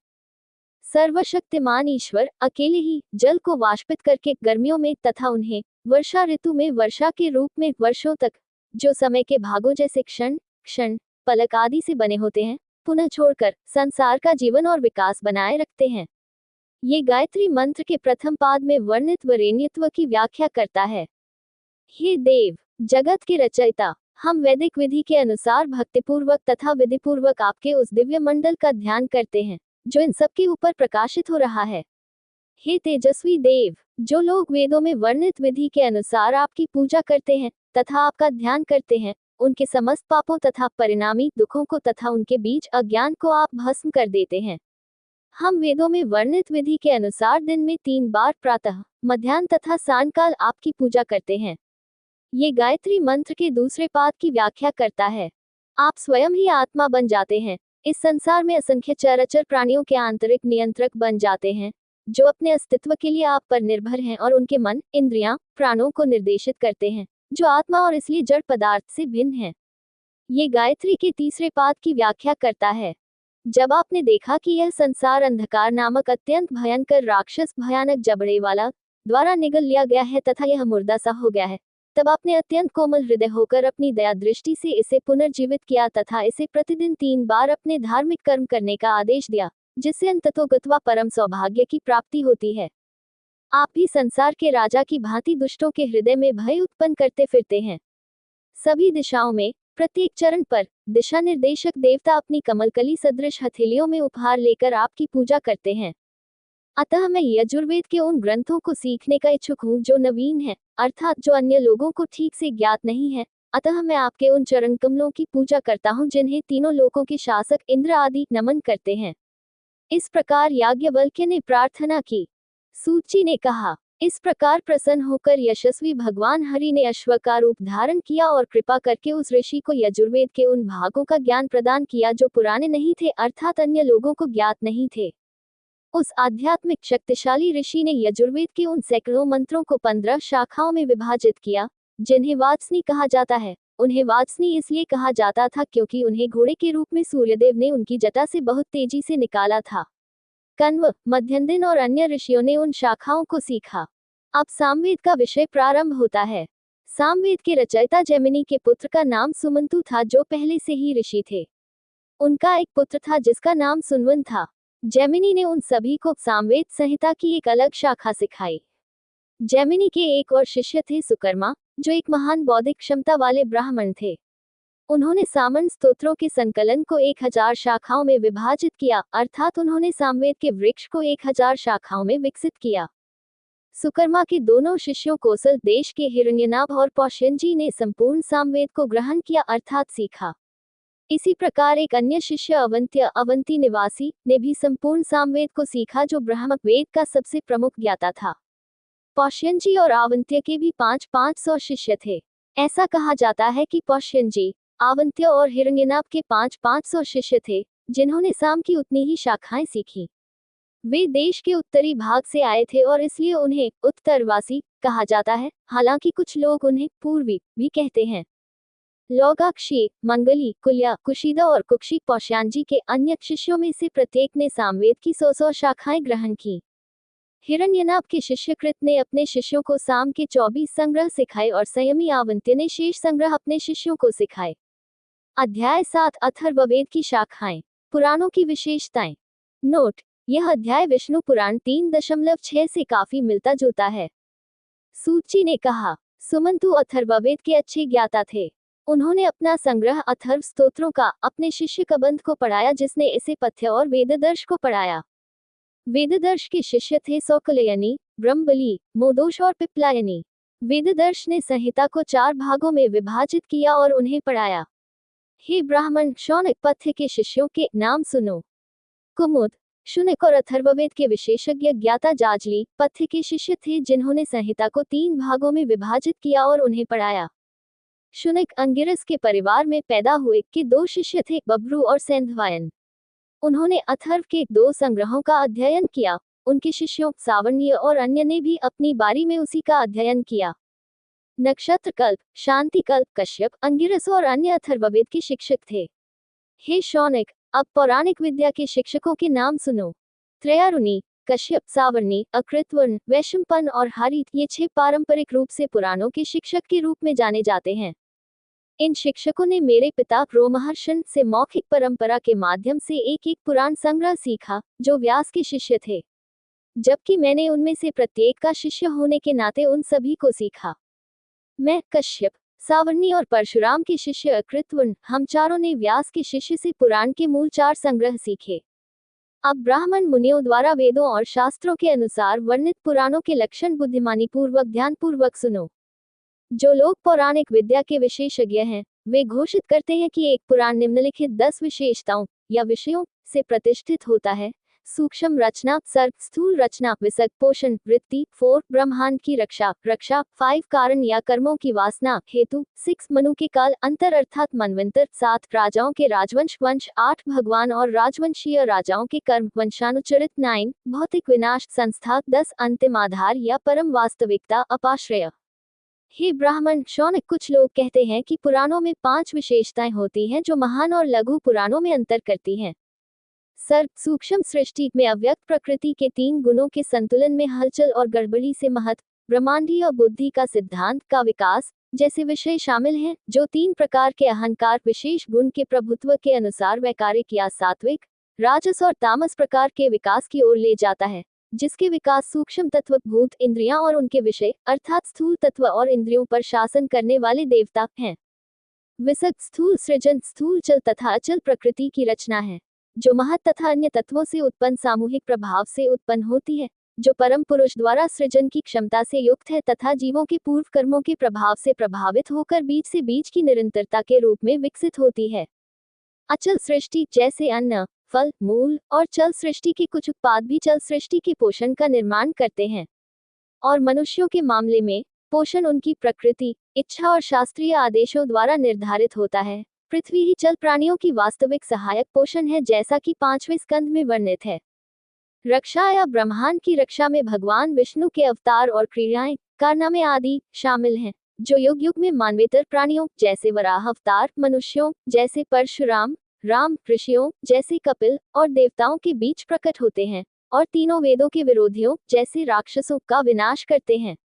सर्वशक्तिमान ईश्वर अकेले ही जल को वाष्पित करके गर्मियों में तथा उन्हें वर्षा ऋतु में वर्षा के रूप में वर्षों तक, जो समय के भागों जैसे क्षण क्षण पलक आदि से बने होते हैं, पुनः छोड़कर संसार का जीवन और विकास बनाए रखते हैं। ये गायत्री मंत्र के प्रथम पाद में वर्णित वरेण्यत्व की व्याख्या करता है। हे देव, जगत के रचयिता, हम वैदिक विधि के अनुसार भक्तिपूर्वक तथा विधिपूर्वक आपके उस दिव्य मंडल का ध्यान करते हैं जो इन सबके ऊपर प्रकाशित हो रहा है। हे तेजस्वी देव, जो लोग वेदों में वर्णित विधि के अनुसार आपकी पूजा करते हैं तथा आपका ध्यान करते हैं, उनके समस्त पापों तथा परिणामी दुखों को तथा उनके बीच अज्ञान को आप भस्म कर देते हैं। हम वेदों में वर्णित विधि के अनुसार दिन में 3 बार प्रातः, मध्याह्न तथा सायंकाल आपकी पूजा करते हैं। ये गायत्री मंत्र के दूसरे पाद की व्याख्या करता है। आप स्वयं ही आत्मा बन जाते हैं। इस संसार में असंख्य चराचर प्राणियों के आंतरिक नियंत्रक बन जाते हैं, जो अपने अस्तित्व के लिए आप पर निर्भर हैं और उनके मन, इंद्रियां, प्राणों को निर्देशित करते हैं, जो आत्मा और इसलिए जड़ पदार्थ से भिन्न है। ये गायत्री के तीसरे पाद की व्याख्या करता है। जब आपने देखा कि यह संसार अंधकार नामक अत्यंत भयंकर राक्षस भयानक जबड़े वाला द्वारा निगल लिया गया है तथा यह मुर्दा सा हो गया है, तब आपने अत्यंत कोमल हृदय होकर अपनी दया दृष्टि से इसे पुनर्जीवित किया तथा इसे प्रतिदिन 3 बार अपने धार्मिक कर्म करने का आदेश दिया, जिससे अंततोगत्वा परम सौभाग्य की प्राप्ति होती है। आप भी संसार के राजा की भांति दुष्टों के हृदय में भय उत्पन्न करते फिरते हैं। सभी दिशाओं में प्रत्येक चरण पर दिशा निर्देशक देवता अपनी कमलकली सदृश हथेलियों में उपहार लेकर आपकी पूजा करते हैं। अतः मैं यजुर्वेद के उन ग्रंथों को सीखने का इच्छुक हूँ जो नवीन है, अर्थात जो अन्य लोगों को ठीक से ज्ञात नहीं है। अतः मैं आपके उन चरण कमलों की पूजा करता हूँ जिन्हें तीनों लोकों के शासक इंद्र आदि नमन करते हैं। इस प्रकार याज्ञवल्क्य ने प्रार्थना की। सूत जी ने कहा, इस प्रकार प्रसन्न होकर यशस्वी भगवान हरि ने अश्व का रूप धारण किया और कृपा करके उस ऋषि को यजुर्वेद के उन भागों का ज्ञान प्रदान किया जो पुराने नहीं थे, अर्थात अन्य लोगों को ज्ञात नहीं थे। उस आध्यात्मिक शक्तिशाली ऋषि ने यजुर्वेद के उन सैकड़ों मंत्रों को 15 शाखाओं में विभाजित किया, जिन्हें वात्सनी कहा जाता है। उन्हें वात्सनी इसलिए कहा जाता था क्योंकि उन्हें घोड़े के रूप में सूर्यदेव ने उनकी जटा से बहुत तेजी से निकाला था। कण्व, मध्यन्दिन और अन्य ऋषियों ने उन शाखाओं को सीखा। अब सामवेद का विषय प्रारंभ होता है। सामवेद के रचयिता जैमिनी के पुत्र का नाम सुमंतु था, जो पहले से ही ऋषि थे। उनका एक पुत्र था जिसका नाम सुनवन था। जैमिनी ने उन सभी को सामवेद संहिता की एक अलग शाखा सिखाई। जैमिनी के एक और शिष्य थे सुकर्मा, जो एक महान बौद्धिक क्षमता वाले ब्राह्मण थे। उन्होंने सामन स्तोत्रों के संकलन को 1000 शाखाओं में विभाजित किया, अर्थात उन्होंने सामवेद के वृक्ष को 1000 शाखाओं में विकसित किया। सुकर्मा के दोनों शिष्यों कोसल देश के हिरण्यनाभ और पौष्यंजी ने संपूर्ण सामवेद को ग्रहण किया, अर्थात सीखा। इसी प्रकार एक अन्य शिष्य अवंत्य, अवंती निवासी, ने भी संपूर्ण सामवेद को सीखा, जो ब्राह्मक वेद का सबसे प्रमुख ज्ञाता था। पौष्यंजी और आवंत्य के भी 500 शिष्य थे। ऐसा कहा जाता है कि पौष्यंजी, आवंत्य और हिरण्यनाभ के 500 शिष्य थे, जिन्होंने साम की उतनी ही शाखाएं सीखी। वे देश के उत्तरी भाग से आए थे और इसलिए उन्हें उत्तरवासी कहा जाता है, हालांकि कुछ लोग उन्हें पूर्वी भी कहते हैं। लौगाक्षी, मंगली, कुल्या, कुशीदा और कुक्षी पौष्यांजी के अन्य शिष्यों में से प्रत्येक ने सामवेद की 100 शाखाएं ग्रहण की। हिरण्यनाभ के शिष्य कृत ने अपने शिष्यों को साम के 24 संग्रह सिखाए और संयमी आवंत्य ने शेष संग्रह अपने शिष्यों को सिखाए। अध्याय 7 अथर्ववेद की शाखाएं, पुराणों की विशेषताएं। नोट: यह अध्याय विष्णु पुराण 3.6 से काफी मिलता जुलता है। सूत जी ने कहा, सुमंतु अथर्ववेद के अच्छे ज्ञाता थे। उन्होंने अपना संग्रह अथर्व स्तोत्रों का अपने शिष्य कबंध को पढ़ाया, जिसने इसे पथ्य और वेददर्श को पढ़ाया। वेददर्श के शिष्य थे सौकलयनी, ब्रह्मबली, मोदोश और पिप्लायनी। वेददर्श ने संहिता को 4 भागों में विभाजित किया और उन्हें पढ़ाया। हे ब्राह्मण, शौनक पथ्य के शिष्यों के नाम सुनो। कुमुद, शुनक और अथर्ववेद के विशेषज्ञ ज्ञाता जाजली पथ्य के शिष्य थे, जिन्होंने संहिता को 3 भागों में विभाजित किया और उन्हें पढ़ाया। शुनक अंगिरस के परिवार में पैदा हुए के 2 शिष्य थे, बब्रू और सेंधवायन। उन्होंने अथर्व के 2 संग्रहों का अध्ययन किया। उनके शिष्यों सावर्णीय और अन्य ने भी अपनी बारी में उसी का अध्ययन किया। नक्षत्र कल्प, शांति कल्प, कश्यप, अंगिरस और अन्य अथर्ववेद के शिक्षक थे। हे शौनक, अब पौराणिक विद्या के शिक्षकों के नाम सुनो। त्रयारुणी, कश्यप, सावर्णी, अकृतवर्ण, वैशंपन और हारित, ये 6 पारंपरिक रूप से पुराणों के शिक्षक के रूप में जाने जाते हैं। इन शिक्षकों ने मेरे पिता रोमहर्षण से मौखिक परंपरा के माध्यम से एक पुराण संग्रह सीखा, जो व्यास के शिष्य थे, जबकि मैंने उनमें से प्रत्येक का शिष्य होने के नाते उन सभी को सीखा। मैं, कश्यप, सावर्णी और परशुराम के शिष्य अकृतवर्ण, हम चारों ने व्यास के शिष्य से पुराण के मूल 4 संग्रह सीखे। अब ब्राह्मण मुनियों द्वारा वेदों और शास्त्रों के अनुसार वर्णित पुराणों के लक्षण बुद्धिमानी पूर्वक ध्यानपूर्वक सुनो। जो लोग पौराणिक विद्या के विशेषज्ञ हैं, वे घोषित करते हैं कि एक पुराण निम्नलिखित 10 विशेषताओं या विषयों से प्रतिष्ठित होता है: सूक्ष्म रचना, सर्ग, स्थूल रचना, विसर्ग, पोषण, वृत्ति, 4 ब्रह्मांड की रक्षा, 5 कारण या कर्मों की वासना, हेतु, 6 मनु के काल अंतर अर्थात मनवंतर, 7 राजाओं के राजवंश वंश, 8 भगवान और राजवंशीय राजाओं के कर्म वंशानुचरित, 9 भौतिक विनाश संस्था, 10 अंतिम आधार या परम वास्तविकता अपाश्रय। हे ब्राह्मण, शौनक, कुछ लोग कहते हैं कि पुराणों में 5 विशेषताएं होती हैं जो महान और लघु पुराणों में अंतर करती हैं। सर्ग, सूक्ष्म सृष्टि में अव्यक्त प्रकृति के 3 गुणों के संतुलन में हलचल और गड़बड़ी से महत्व, ब्रह्मांडीय बुद्धि का सिद्धांत का विकास जैसे विषय शामिल हैं, जो 3 प्रकार के अहंकार विशेष गुण के प्रभुत्व के अनुसार वैकारिक या सात्विक, राजस और तामस प्रकार के विकास की ओर ले जाता है, जिसके विकास सूक्ष्म तत्व, भूत, इंद्रियां और उनके विषय अर्थात स्थूल तत्व और इंद्रियों पर शासन करने वाले देवता हैं। विसर्ग, स्थूल सृजन, स्थूल चल तथा अचल प्रकृति की रचना है, जो महत तथा अन्य तत्वों से उत्पन्न सामूहिक प्रभाव से उत्पन्न होती है, जो परम पुरुष द्वारा सृजन की क्षमता से युक्त है तथा जीवों के पूर्व कर्मों के प्रभाव से प्रभावित होकर बीज से बीज की निरंतरता के रूप में विकसित होती है। अचल सृष्टि जैसे अन्न, फल, मूल और चल सृष्टि के कुछ उत्पाद भी चल सृष्टि के पोषण का निर्माण करते हैं, और मनुष्यों के मामले में पोषण उनकी प्रकृति, इच्छा और शास्त्रीय आदेशों द्वारा निर्धारित होता है। पृथ्वी ही चल प्राणियों की वास्तविक सहायक पोषण है, जैसा कि 5वें स्कंद में वर्णित है। रक्षा या ब्रह्मांड की रक्षा में भगवान विष्णु के अवतार और क्रियाएं, कारनामे आदि शामिल हैं, जो युग युग में मानवेतर प्राणियों जैसे वराह अवतार, मनुष्यों जैसे परशुराम, राम, ऋषियों जैसे कपिल और देवताओं के बीच प्रकट होते हैं, और तीनों वेदों के विरोधियों जैसे राक्षसों का विनाश करते हैं।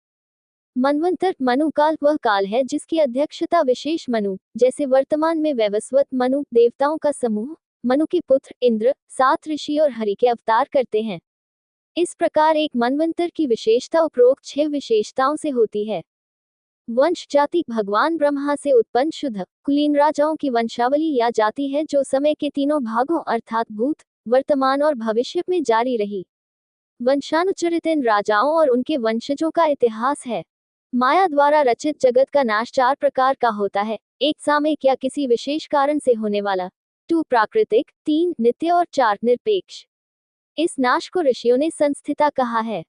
मनवंतर, मनु काल वह काल है जिसकी अध्यक्षता विशेष मनु, जैसे वर्तमान में वैवस्वत मनु, देवताओं का समूह, मनु के पुत्र इंद्र, 7 ऋषि और हरि के अवतार करते हैं। इस प्रकार एक मनवंतर की विशेषता उपरोक्त 6 विशेषताओं से होती है। वंश जाति भगवान ब्रह्मा से उत्पन्न शुद्ध कुलीन राजाओं की वंशावली या जाति है जो समय के तीनों भागों अर्थात भूत, वर्तमान और भविष्य में जारी रही। वंशानुचरित इन राजाओं और उनके वंशजों का इतिहास है। माया द्वारा रचित जगत का नाश 4 प्रकार का होता है। 1 सामयिक या किसी विशेष कारण से होने वाला, 2 प्राकृतिक, 3 नित्य और 4 निरपेक्ष। इस नाश को ऋषियों ने संस्थिता कहा है।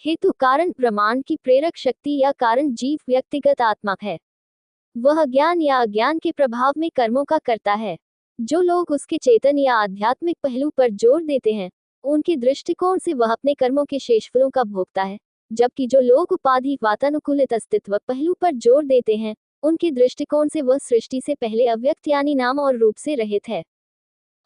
हेतु कारण ब्रह्मांड की प्रेरक शक्ति या कारण जीव व्यक्तिगत आत्मा है। वह ज्ञान या अज्ञान के प्रभाव में कर्मों का करता है। जो लोग उसके चेतन या आध्यात्मिक पहलू पर जोर देते हैं, उनके दृष्टिकोण से वह अपने कर्मों के शेषफलों का भोगता है, जबकि जो लोग उपाधि वातानुकूलित अस्तित्व पहलू पर जोर देते हैं, उनके दृष्टिकोण से वह सृष्टि से पहले अव्यक्त यानी नाम और रूप से रहित है।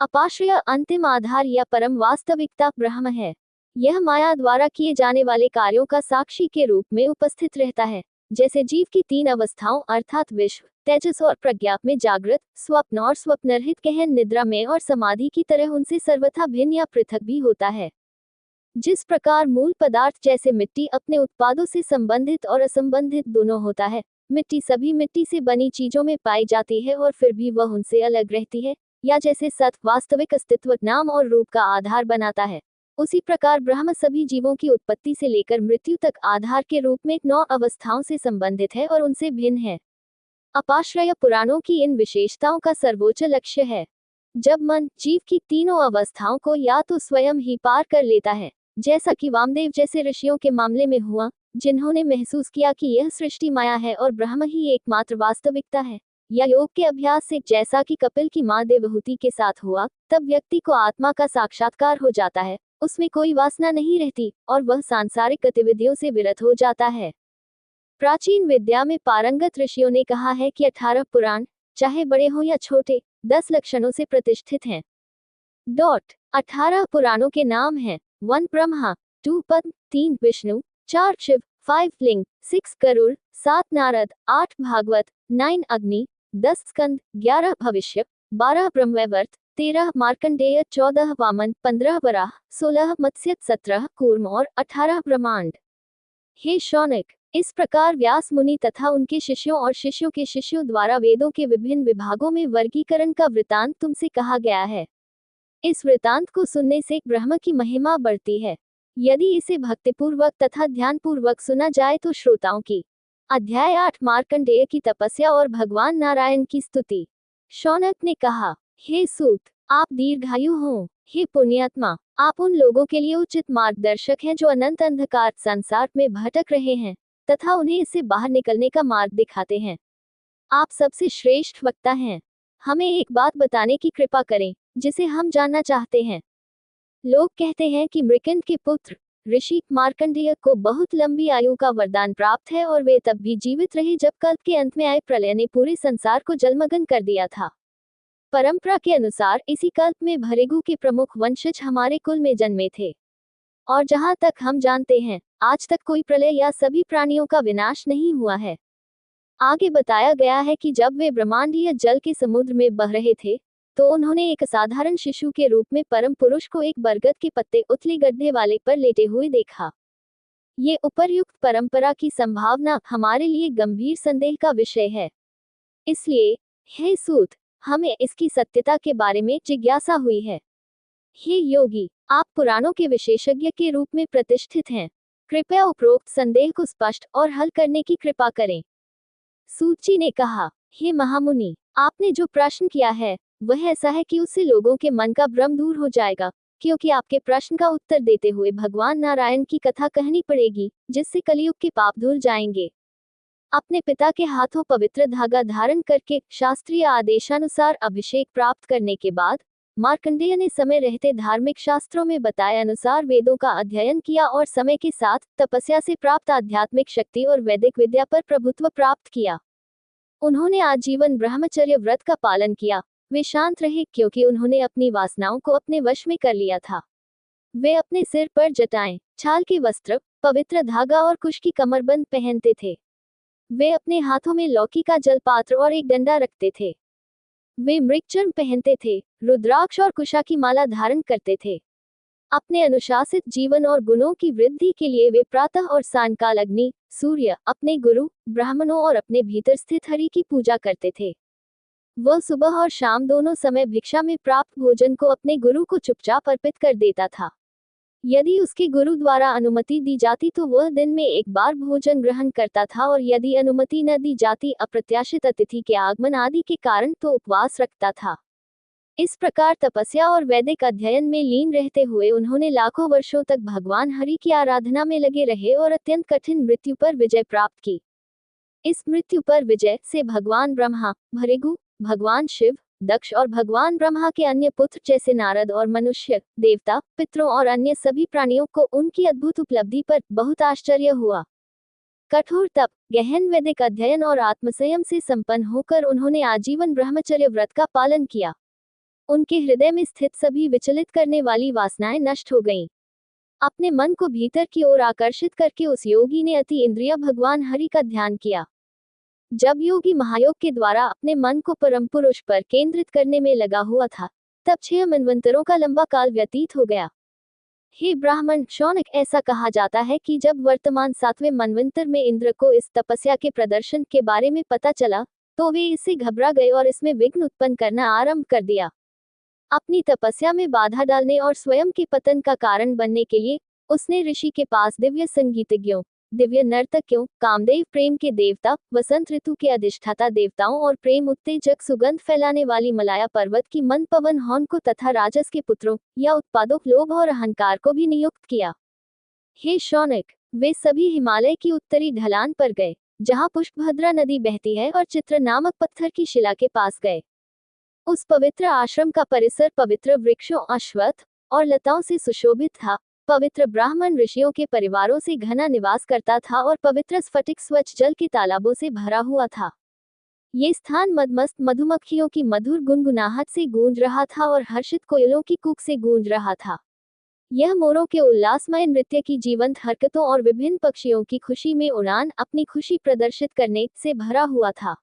अपाश्रय अंतिम आधार या परम वास्तविकता ब्रह्म है। यह माया द्वारा किए जाने वाले कार्यों का साक्षी के रूप में उपस्थित रहता है। जैसे जीव की 3 अवस्थाओं अर्थात विश्व, तेजस और प्रज्ञा में जागृत, स्वप्न और स्वप्नरहित गहन निद्रा में और समाधि की तरह उनसे सर्वथा भिन्न या पृथक भी होता है। जिस प्रकार मूल पदार्थ जैसे मिट्टी अपने उत्पादों से संबंधित और असंबंधित दोनों होता है, मिट्टी सभी मिट्टी से बनी चीजों में पाई जाती है और फिर भी वह उनसे अलग रहती है, या जैसे सत वास्तविक अस्तित्व नाम और रूप का आधार बनाता है, उसी प्रकार ब्रह्म सभी जीवों की उत्पत्ति से लेकर मृत्यु तक आधार के रूप में 9 अवस्थाओं से संबंधित है और उनसे भिन्न है। अपाश्रय पुराणों की इन विशेषताओं का सर्वोच्च लक्ष्य है। जब मन जीव की तीनों अवस्थाओं को या तो स्वयं ही पार कर लेता है, जैसा कि वामदेव जैसे ऋषियों के मामले में हुआ, जिन्होंने महसूस किया कि यह सृष्टि माया है और ब्रह्म ही एकमात्र वास्तविकता है, या योग के अभ्यास से जैसा कि कपिल की मां देवहूति के साथ हुआ, तब व्यक्ति को आत्मा का साक्षात्कार हो जाता है, उसमें कोई वासना नहीं रहती और वह सांसारिक गतिविधियों से विरत हो जाता है। प्राचीन विद्या में पारंगत ऋषियों ने कहा है कि 18 पुराण, चाहे बड़े हो या छोटे, 10 लक्षणों से प्रतिष्ठित हैं। 18 पुराणों के नाम हैं: 1 ब्रह्मा, 2 पद्म, 3 विष्णु, 4 शिव, 5 लिंग, 6 गरुड़, 7 नारद, 8 भागवत, 9 अग्नि, 10 स्कंद, 11 भविष्य, 12 ब्रह्मवैवर्त, 13 मार्कंडेय, 14 वामन, 15 वराह, 16 मत्स्य, 17 कूर्म और 18 ब्रह्मांड। हे शौनक, इस प्रकार व्यास मुनि तथा उनके शिष्यों और शिष्यों के शिष्यों द्वारा वेदों के विभिन्न विभागों में वर्गीकरण का वृतांत तुमसे कहा गया है। इस वृतांत को सुनने से ब्रह्म की महिमा बढ़ती है। यदि इसे भक्तिपूर्वक तथा ध्यानपूर्वक सुना जाए तो श्रोताओं की। अध्याय 8 मार्कंडेय की तपस्या और भगवान नारायण की स्तुति। शौनक ने कहा, हे सूत, आप दीर्घायु हों। हे पुण्यात्मा, आप उन लोगों के लिए उचित मार्गदर्शक हैं जो अनंत अंधकार संसार में भटक रहे हैं तथा उन्हें इससे बाहर निकलने का मार्ग दिखाते हैं। आप सबसे श्रेष्ठ वक्ता हैं। हमें एक बात बताने की कृपा करें जिसे हम जानना चाहते हैं। लोग कहते हैं कि मृकंड के पुत्र ऋषि मार्कंडेय को बहुत लंबी आयु का वरदान प्राप्त है और वे तब भी जीवित रहे जब कल्प के अंत में आए प्रलय ने पूरे संसार को जलमग्न कर दिया था। परंपरा के अनुसार इसी कल्प में भृगु के प्रमुख वंशज हमारे कुल में जन्मे थे, और जहां तक हम जानते हैं, आज तक कोई प्रलय या सभी प्राणियों का विनाश नहीं हुआ है। आगे बताया गया है कि जब वे ब्रह्मांडीय जल के समुद्र में बह रहे थे, तो उन्होंने एक साधारण शिशु के रूप में परम पुरुष को एक बरगद के पत्ते उथले गड्ढे वाले पर लेटे हुए देखा। ये उपर्युक्त परंपरा की संभावना हमारे लिए गंभीर संदेह का विषय है। इसलिए, हे सूत, हमें इसकी सत्यता के बारे में जिज्ञासा हुई है। हे योगी, आप पुराणों के विशेषज्ञ के रूप में प्रतिष्ठित हैं। कृपया उपरोक्त संदेह को स्पष्ट और हल करने की कृपा करें। सूत जी ने कहा, हे महामुनि, आपने जो प्रश्न किया है वह ऐसा है कि उससे लोगों के मन का भ्रम दूर हो जाएगा, क्योंकि आपके प्रश्न का उत्तर देते हुए भगवान नारायण की कथा कहनी पड़ेगी, जिससे कलयुग के पाप धुल जाएंगे। अपने पिता के हाथों पवित्र धागा धारण करके शास्त्रीय आदेशानुसार अभिषेक प्राप्त करने के बाद मार्कंडेय ने समय रहते धार्मिक शास्त्रों में बताए अनुसार वेदों का अध्ययन किया और समय के साथ तपस्या से प्राप्त आध्यात्मिक शक्ति और वैदिक विद्या पर प्रभुत्व प्राप्त किया। उन्होंने आजीवन ब्रह्मचर्य व्रत का पालन किया। वे शांत रहे क्योंकि उन्होंने अपनी वासनाओं को अपने वश में कर लिया था। वे अपने सिर पर जटाएं, छाल के वस्त्र, पवित्र धागा और कुश की कमरबंद पहनते थे। वे अपने हाथों में लौकी का जलपात्र और एक डंडा रखते थे। वे मृगचर्म पहनते थे, रुद्राक्ष और कुशा की माला धारण करते थे। अपने अनुशासित जीवन और गुणों की वृद्धि के लिए वे प्रातः और सायंकाल अग्नि, सूर्य, अपने गुरु, ब्राह्मणों और अपने भीतर स्थित हरि की पूजा करते थे। वह सुबह और शाम दोनों समय भिक्षा में प्राप्त भोजन को अपने गुरु को चुपचाप अर्पित कर देता था। यदि उसके गुरु द्वारा अनुमति दी जाती तो वह दिन में एक बार भोजन ग्रहण करता था, और यदि अनुमति न दी जाती, अप्रत्याशित अतिथि के आगमन आदि के कारण, तो उपवास रखता था। इस प्रकार तपस्या और वैदिक अध्ययन में लीन रहते हुए उन्होंने लाखों वर्षों तक भगवान हरि की आराधना में लगे रहे और अत्यंत कठिन मृत्यु पर विजय प्राप्त की। इस मृत्यु पर विजय से भगवान ब्रह्मा, भृगु, भगवान शिव, दक्ष और भगवान ब्रह्मा के अन्य पुत्र जैसे नारद और मनुष्य, देवता, पितरों और अन्य सभी प्राणियों को उनकी अद्भुत उपलब्धि पर बहुत आश्चर्य हुआ। कठोर तप, गहन वैदिक अध्ययन और आत्मसंयम से संपन्न होकर उन्होंने आजीवन ब्रह्मचर्य व्रत का पालन किया। उनके हृदय में स्थित सभी विचलित करने वाली वासनाएं नष्ट हो गईं। अपने मन को भीतर की ओर आकर्षित करके उस योगी ने अति इंद्रिय भगवान हरि का ध्यान किया। जब योगी महायोग के द्वारा अपने मन को परम पुरुष पर केंद्रित करने में लगा हुआ था, तब 6 मनवंतरों का लंबा काल व्यतीत हो गया। हे ब्राह्मण शौनक, ऐसा कहा जाता है कि जब वर्तमान 7वें मनवंतर में इंद्र को इस तपस्या के प्रदर्शन के बारे में पता चला, तो वे इससे घबरा गए और इसमें विघ्न उत्पन्न करना आरंभ कर दिया। अपनी तपस्या में बाधा डालने और स्वयं के पतन का कारण बनने के लिए उसने ऋषि के पास दिव्य संगीतज्ञों, दिव्य नर्तकियों, कामदेव प्रेम के देवता, वसंत ऋतु के अधिष्ठाता देवताओं और प्रेम उत्तेजक सुगंध फैलाने वाली मलाया पर्वत की मन पवन हौन को तथा राजस के पुत्रों या उत्पादक लोभ और अहंकार को भी नियुक्त किया। हे शौनक, वे सभी हिमालय की उत्तरी ढलान पर गए, जहाँ पुष्पभद्रा नदी बहती है, और चित्र नामक पत्थर की शिला के पास गए। उस पवित्र आश्रम का परिसर पवित्र वृक्षों, अश्वत्थ और लताओं से सुशोभित था। पवित्र ब्राह्मण ऋषियों के परिवारों से घना निवास करता था और पवित्र स्फटिक स्वच्छ जल के तालाबों से भरा हुआ था। ये स्थान मदमस्त मधुमक्खियों की मधुर गुनगुनाहट से गूंज रहा था और हर्षित कोयलों की कूक से गूंज रहा था। यह मोरों के उल्लासमय नृत्य की जीवंत हरकतों और विभिन्न पक्षियों की खुशी में उड़ान अपनी खुशी प्रदर्शित करने से भरा हुआ था।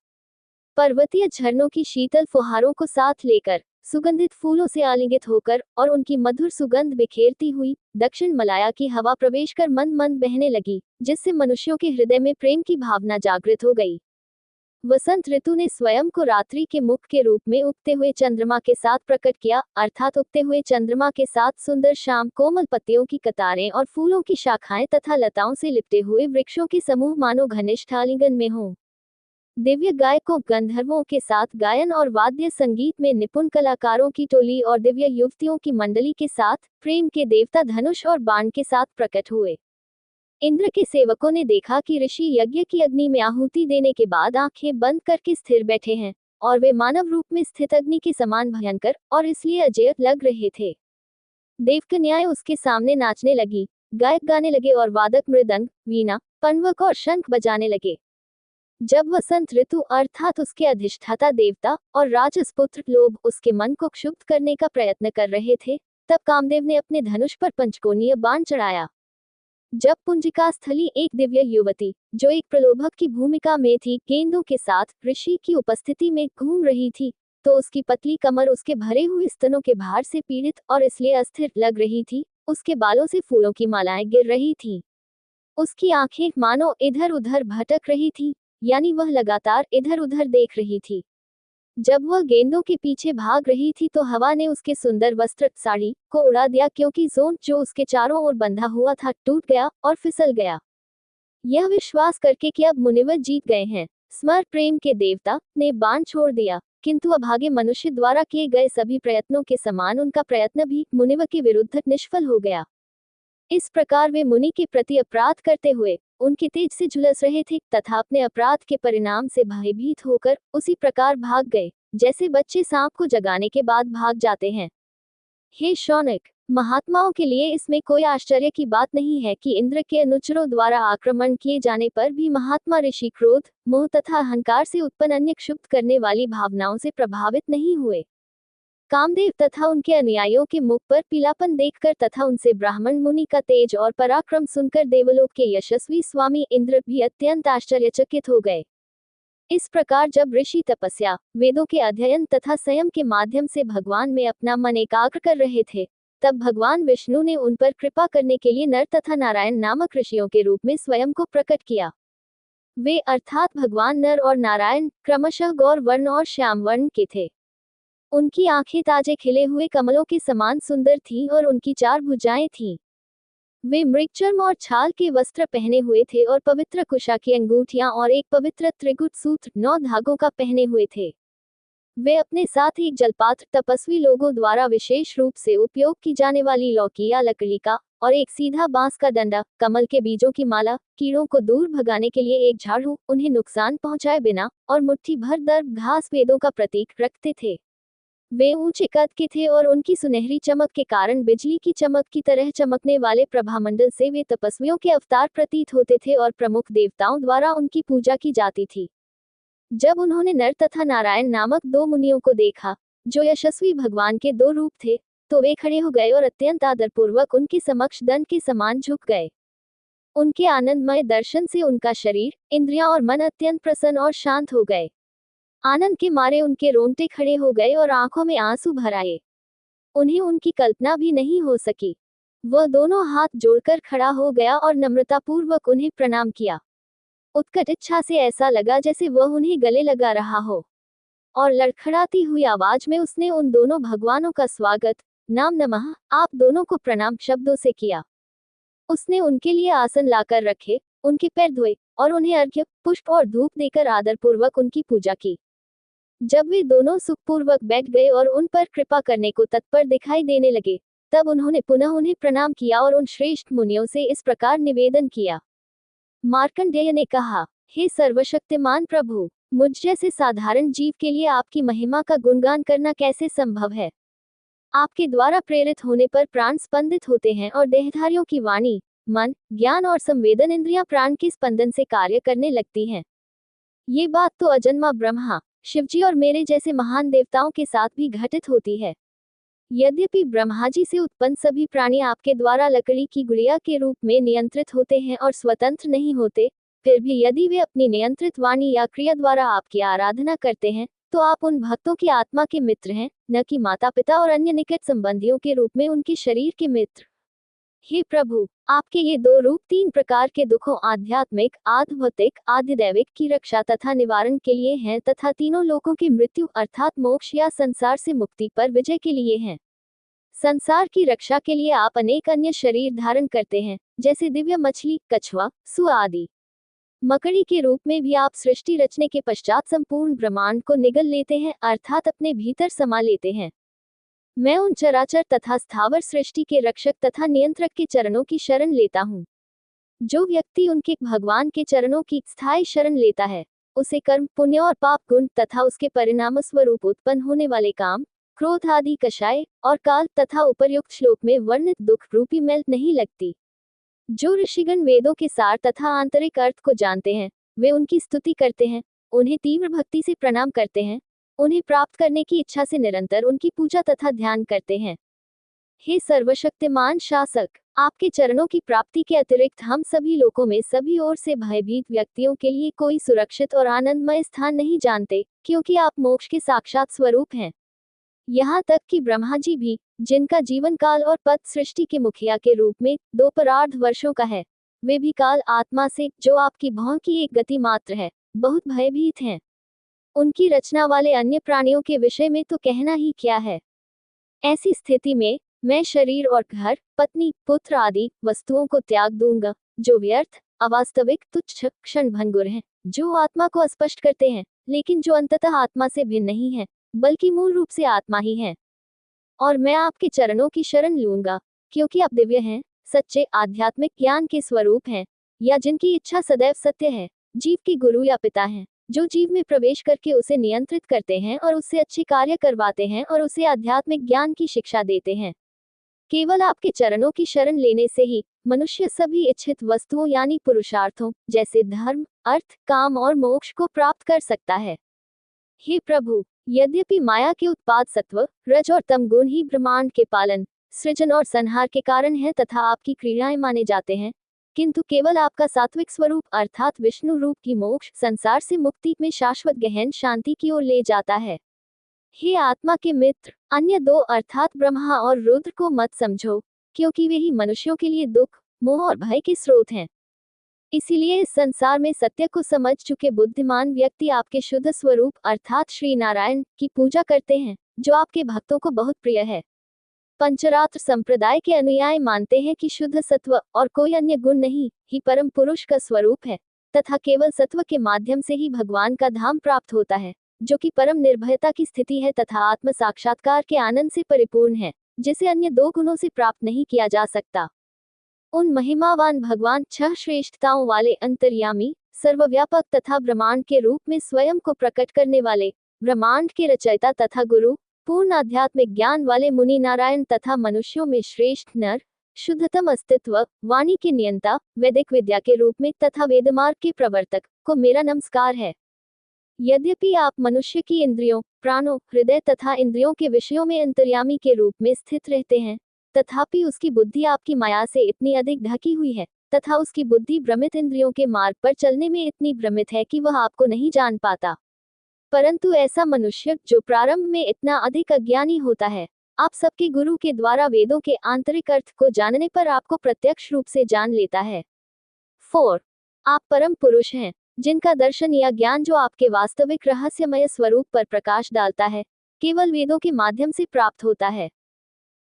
पर्वतीय झरनों की शीतल फुहारों को साथ लेकर, सुगंधित फूलों से आलिंगित होकर और उनकी मधुर सुगंध बिखेरती हुई दक्षिण मलाया की हवा प्रवेश कर मंद मंद बहने लगी, जिससे मनुष्यों के हृदय में प्रेम की भावना जागृत हो गई। वसंत ऋतु ने स्वयं को रात्रि के मुख के रूप में उगते हुए चंद्रमा के साथ प्रकट किया, अर्थात उगते हुए चंद्रमा के साथ सुंदर शाम, कोमल पत्तियों की कतारें और फूलों की शाखाएं तथा लताओं से लिपटे हुए वृक्षों के समूह मानो घनिष्ठ आलिंगन में हों। दिव्य गायकों, गंधर्वों के साथ गायन और वाद्य संगीत में निपुण कलाकारों की टोली और दिव्य युवतियों की मंडली के साथ प्रेम के देवता धनुष और बाण के साथ प्रकट हुए। इंद्र के सेवकों ने देखा कि ऋषि यज्ञ की अग्नि में आहुति देने के बाद आंखें बंद करके स्थिर बैठे हैं, और वे मानव रूप में स्थित अग्नि के समान भयंकर और इसलिए अजेय लग रहे थे। देवकन्याएं उसके सामने नाचने लगी, गायक गाने लगे और वादक मृदंग, वीणा, पंडवक और शंख बजाने लगे। जब वसंत ऋतु अर्थात उसके अधिष्ठाता देवता और राजस पुत्र लोभ उसके मन को क्षुब्ध करने का प्रयत्न कर रहे थे, तब कामदेव ने अपने धनुष पर पंचकोणीय बाण चढ़ाया। जब पुंजिका स्थली एक दिव्य युवती, जो एक प्रलोभक की भूमिका में थी, गेंदों के साथ ऋषि की उपस्थिति में घूम रही थी, तो उसकी पतली कमर उसके भरे हुए स्तनों के भार से पीड़ित और इसलिए अस्थिर लग रही थी। उसके बालों से फूलों की मालाएं गिर रही थीं। उसकी आंखें मानो इधर उधर भटक रही थी, यानी वह लगातार इधर उधर देख रही थी। जब वह गेंदों के पीछे भाग रही थी तो हवा ने उसके सुंदर वस्त्र साड़ी को उड़ा दिया, क्योंकि जोन जो उसके चारों ओर बंधा हुआ था टूट गया और फिसल गया। यह विश्वास करके कि अब मुनिवर जीत गए हैं, स्मर प्रेम के देवता ने बाण छोड़ दिया, किंतु अभागे मनुष्य द्वारा किए गए सभी प्रयत्नों के समान उनका प्रयत्न भी मुनिवर के विरुद्ध निष्फल हो गया। इस प्रकार वे मुनि के प्रति अपराध करते हुए उनके तेज से झुलस रहे थे तथा अपने अपराध के परिणाम से भयभीत होकर उसी प्रकार भाग गए, जैसे बच्चे सांप को जगाने के बाद भाग जाते हैं। हे शौनक, महात्माओं के लिए इसमें कोई आश्चर्य की बात नहीं है कि इंद्र के अनुचरों द्वारा आक्रमण किए जाने पर भी महात्मा ऋषि क्रोध, मोह तथा अहंकार से उत्पन्न अन्य क्षुब्ध करने वाली भावनाओं से प्रभावित नहीं हुए। कामदेव तथा उनके अनुयायियों के मुख पर पीलापन देखकर तथा उनसे ब्राह्मण मुनि का तेज और पराक्रम सुनकर देवलोक के यशस्वी स्वामी इंद्र भी अत्यंत आश्चर्यचकित हो गए। इस प्रकार जब ऋषि तपस्या, वेदों के अध्ययन तथा संयम के माध्यम से भगवान में अपना मन एकाग्र कर रहे थे, तब भगवान विष्णु ने उन पर कृपा करने के लिए नर तथा नारायण नामक ऋषियों के रूप में स्वयं को प्रकट किया। वे अर्थात भगवान नर और नारायण क्रमशः गौर वर्ण और श्याम वर्ण के थे। उनकी आंखें ताजे खिले हुए कमलों के समान सुंदर थीं और उनकी 4 भुजाएं थीं। वे मृगचर्म और छाल के वस्त्र पहने हुए थे और पवित्र कुशा की अंगूठियां और एक पवित्र त्रिगुट सूत्र 9 धागों का पहने हुए थे। वे अपने साथ एक जलपात्र तपस्वी लोगों द्वारा विशेष रूप से उपयोग की जाने वाली लौकी या लकड़ी का और एक सीधा बांस का डंडा, कमल के बीजों की माला, कीड़ों को दूर भगाने के लिए एक झाड़ू, उन्हें नुकसान पहुंचाए बिना, और मुट्ठी भर दर्भ घास वेदों का प्रतीक रखते थे। वे ऊंचे कद के थे और उनकी सुनहरी चमक के कारण बिजली की चमक की तरह चमकने वाले प्रभामंडल से वे तपस्वियों के अवतार प्रतीत होते थे और प्रमुख देवताओं द्वारा उनकी पूजा की जाती थी। जब उन्होंने नर तथा नारायण नामक 2 मुनियों को देखा, जो यशस्वी भगवान के 2 रूप थे, तो वे खड़े हो गए और अत्यंत आदरपूर्वक उनके समक्ष दंड के समान झुक गए। उनके आनंदमय दर्शन से उनका शरीर, इंद्रियां और मन अत्यंत प्रसन्न और शांत हो गए। आनंद के मारे उनके रोंगटे खड़े हो गए और आंखों में आंसू भर आए। उन्हें उनकी कल्पना भी नहीं हो सकी। वह दोनों हाथ जोड़कर खड़ा हो गया और नम्रतापूर्वक उन्हें प्रणाम किया। उत्कट इच्छा से ऐसा लगा जैसे वह उन्हें गले लगा रहा हो, और लड़खड़ाती हुई आवाज में उसने उन दोनों भगवानों का स्वागत, नाम नमः, आप दोनों को प्रणाम शब्दों से किया। उसने उनके लिए आसन लाकर रखे, उनके पैर धोए और उन्हें अर्घ्य, पुष्प और धूप देकर आदरपूर्वक उनकी पूजा की। जब वे दोनों सुखपूर्वक बैठ गए और उन पर कृपा करने को तत्पर दिखाई देने लगे, तब उन्होंने पुनः उन्हें प्रणाम किया और उन श्रेष्ठ मुनियों से इस प्रकार निवेदन किया। मार्कंडेय ने कहा, हे सर्वशक्तिमान प्रभु, मुझ जैसे साधारण जीव के लिए आपकी महिमा का गुणगान करना कैसे संभव है। आपके द्वारा प्रेरित होने पर प्राण स्पंदित होते हैं और देहधारियों की वाणी, मन, ज्ञान और संवेदन इंद्रियां प्राण के स्पंदन से कार्य करने लगती हैं। ये बात तो अजन्मा ब्रह्मा, शिवजी और मेरे जैसे महान देवताओं के साथ भी घटित होती है। यद्यपि ब्रह्मा जी से उत्पन्न सभी प्राणी आपके द्वारा लकड़ी की गुड़िया के रूप में नियंत्रित होते हैं और स्वतंत्र नहीं होते, फिर भी यदि वे अपनी नियंत्रित वाणी या क्रिया द्वारा आपकी आराधना करते हैं, तो आप उन भक्तों की आत्मा के मित्र हैं, न कि माता पिता और अन्य निकट संबंधियों के रूप में उनके शरीर के मित्र। हे प्रभु, आपके ये 2 रूप 3 प्रकार के दुखों आध्यात्मिक, आध्यात्मिक, आधिदैविक की रक्षा तथा निवारण के लिए हैं तथा तीनों लोकों की मृत्यु अर्थात मोक्ष या संसार से मुक्ति पर विजय के लिए हैं। संसार की रक्षा के लिए आप अनेक अन्य शरीर धारण करते हैं, जैसे दिव्य मछली, कछुआ, सुअर आदि। मकड़ी के रूप में भी आप सृष्टि रचने के पश्चात संपूर्ण ब्रह्मांड को निगल लेते हैं अर्थात अपने भीतर समा लेते हैं। मैं उन चराचर तथा स्थावर सृष्टि के रक्षक तथा नियंत्रक के चरणों की शरण लेता हूँ। जो व्यक्ति उनके भगवान के चरणों की स्थायी शरण लेता है, उसे कर्म, पुण्य और पाप गुण तथा उसके परिणाम स्वरूप उत्पन्न होने वाले काम, क्रोध आदि कषाय और काल तथा उपर्युक्त श्लोक में वर्णित दुख रूपी मैल नहीं लगती। जो ऋषिगण वेदों के सार तथा आंतरिक अर्थ को जानते हैं, वे उनकी स्तुति करते हैं, उन्हें तीव्र भक्ति से प्रणाम करते हैं, उन्हें प्राप्त करने की इच्छा से निरंतर उनकी पूजा तथा ध्यान करते हैं। हे सर्वशक्तिमान शासक, आपके चरणों की प्राप्ति के अतिरिक्त हम सभी लोकों में सभी ओर से भयभीत व्यक्तियों के लिए कोई सुरक्षित और आनंदमय स्थान नहीं जानते, क्योंकि आप मोक्ष के साक्षात स्वरूप हैं। यहाँ तक कि ब्रह्मा जी भी, जिनका जीवन काल और पद सृष्टि के मुखिया के रूप में 2 परार्ध वर्षों का है, वे भी काल आत्मा से, जो आपकी भौं की एक गति मात्र है, बहुत भयभीत हैं। उनकी रचना वाले अन्य प्राणियों के विषय में तो कहना ही क्या है। ऐसी स्थिति में मैं शरीर और घर, पत्नी, पुत्र आदि वस्तुओं को त्याग दूंगा, जो व्यर्थ, अवास्तविक, तुच्छ, क्षणभंगुर हैं, जो आत्मा को अस्पष्ट करते हैं, लेकिन जो अंततः आत्मा से भिन्न नहीं है, बल्कि मूल रूप से आत्मा ही है। और मैं आपके चरणों की शरण लूंगा, क्योंकि आप दिव्य हैं, सच्चे आध्यात्मिक ज्ञान के स्वरूप हैं, या जिनकी इच्छा सदैव सत्य है, जीव के गुरु या पिता हैं, जो जीव में प्रवेश करके उसे नियंत्रित करते हैं और उससे अच्छे कार्य करवाते हैं और उसे आध्यात्मिक ज्ञान की शिक्षा देते हैं। केवल आपके चरणों की शरण लेने से ही मनुष्य सभी इच्छित वस्तुओं यानी पुरुषार्थों, जैसे धर्म, अर्थ, काम और मोक्ष को प्राप्त कर सकता है। हे प्रभु, यद्यपि माया के उत्पाद सत्व, रज और तम गुण ही ब्रह्मांड के पालन, सृजन और संहार के कारण है तथा आपकी क्रियाएं माने जाते हैं, किंतु केवल आपका सात्विक स्वरूप अर्थात विष्णु रूप की मोक्ष संसार से मुक्ति में शाश्वत गहन शांति की ओर ले जाता है। हे आत्मा के मित्र, अन्य दो अर्थात ब्रह्मा और रुद्र को मत समझो, क्योंकि वे ही मनुष्यों के लिए दुख, मोह और भय के स्रोत हैं। इसीलिए इस संसार में सत्य को समझ चुके बुद्धिमान व्यक्ति आपके शुद्ध स्वरूप अर्थात श्री नारायण की पूजा करते हैं, जो आपके भक्तों को बहुत प्रिय है। पंचरात्र संप्रदाय के अनुयायी मानते हैं कि शुद्ध सत्व और कोई अन्य गुण नहीं ही परम पुरुष का स्वरूप है, तथा केवल सत्व के माध्यम से ही भगवान का धाम प्राप्त होता है, जो कि परम निर्भयता की स्थिति है तथा आत्म साक्षात्कार के आनंद से परिपूर्ण है, जिसे अन्य दो गुणों से प्राप्त नहीं किया जा सकता। उन महिमावान भगवान छह श्रेष्ठताओं वाले अंतर्यामी, सर्वव्यापक तथा ब्रह्मांड के रूप में स्वयं को प्रकट करने वाले, ब्रह्मांड के रचयिता तथा गुरु, पूर्ण आध्यात्मिक ज्ञान वाले मुनि नारायण तथा मनुष्यों में श्रेष्ठ नर, शुद्धतम अस्तित्व, वाणी के नियंता, वैदिक विद्या के रूप में तथा वेदमार्ग के प्रवर्तक को मेरा नमस्कार है। यद्यपि आप मनुष्य की इंद्रियों, प्राणों, हृदय तथा इंद्रियों के विषयों में अंतर्यामी के रूप में स्थित रहते हैं, तथापि उसकी बुद्धि आपकी माया से इतनी अधिक ढकी हुई है तथा उसकी बुद्धि भ्रमित इंद्रियों के मार्ग पर चलने में इतनी भ्रमित है कि वह आपको नहीं जान पाता। परंतु ऐसा मनुष्य जो प्रारंभ में इतना अधिक अज्ञानी होता है, आप सबके गुरु के द्वारा वेदों के आंतरिक अर्थ को जानने पर आपको प्रत्यक्ष रूप से जान लेता है। 4. आप परम पुरुष हैं, जिनका दर्शन या ज्ञान जो आपके वास्तविक रहस्यमय स्वरूप पर प्रकाश डालता है, केवल वेदों के माध्यम से प्राप्त होता है।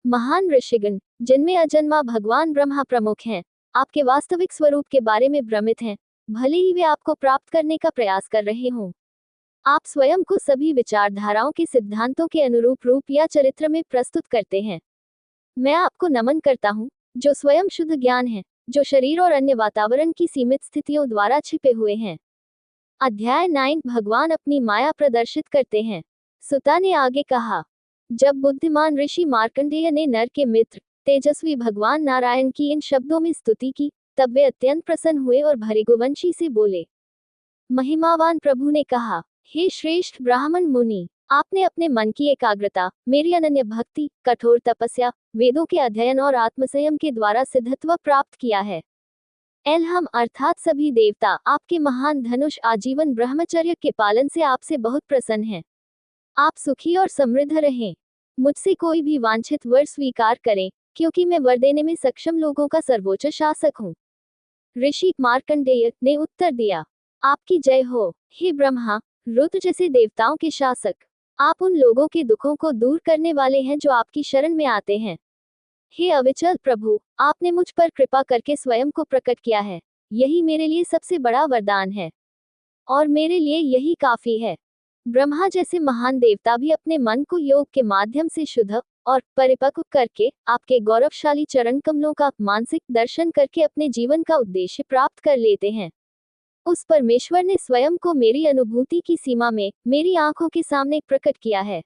महान ऋषिगण, जिनमें अजन्मा भगवान ब्रह्मा प्रमुख हैं, आपके वास्तविक स्वरूप के बारे में भ्रमित हैं, भले ही वे आपको प्राप्त करने का प्रयास कर रहे हों। आप स्वयं को सभी विचारधाराओं के सिद्धांतों के अनुरूप रूप या चरित्र में प्रस्तुत करते हैं। मैं आपको नमन करता हूँ, जो स्वयं शुद्ध ज्ञान है, जो शरीर और अन्य वातावरण की सीमित स्थितियों द्वारा छिपे हुए हैं। अध्याय 9 भगवान अपनी माया प्रदर्शित करते हैं। सुता ने आगे कहा, जब बुद्धिमान ऋषि मार्कंडेय ने नर के मित्र तेजस्वी भगवान नारायण की इन शब्दों में स्तुति की, तब वे अत्यंत प्रसन्न हुए और भृगुवंशी से बोले। महिमावान प्रभु ने कहा, हे श्रेष्ठ ब्राह्मण मुनि, आपने अपने मन की एकाग्रता, मेरी अनन्य भक्ति, कठोर तपस्या, वेदों के अध्ययन और आत्मसंयम के द्वारा सिद्धत्व प्राप्त किया है। हम अर्थात सभी देवता आपके महान धनुष आजीवन ब्रह्मचर्य के पालन से आपसे बहुत प्रसन्न हैं। आप सुखी और समृद्ध रहें। मुझसे कोई भी वांछित वर स्वीकार करें, क्योंकि मैं वर देने में सक्षम लोगों का सर्वोच्च शासक हूँ। ऋषि मार्कंडेय ने उत्तर दिया, आपकी जय हो, हे ब्रह्मा, रुद्र जैसे देवताओं के शासक। आप उन लोगों के दुखों को दूर करने वाले हैं जो आपकी शरण में आते हैं। हे अविचल प्रभु, आपने मुझ पर कृपा करके स्वयं को प्रकट किया है, यही मेरे लिए सबसे बड़ा वरदान है और मेरे लिए यही काफी है। ब्रह्मा जैसे महान देवता भी अपने मन को योग के माध्यम से शुद्ध और परिपक्व करके आपके गौरवशाली चरण कमलों का मानसिक दर्शन करके अपने जीवन का उद्देश्य प्राप्त कर लेते हैं। उस परमेश्वर ने स्वयं को मेरी अनुभूति की सीमा में मेरी आंखों के सामने प्रकट किया है।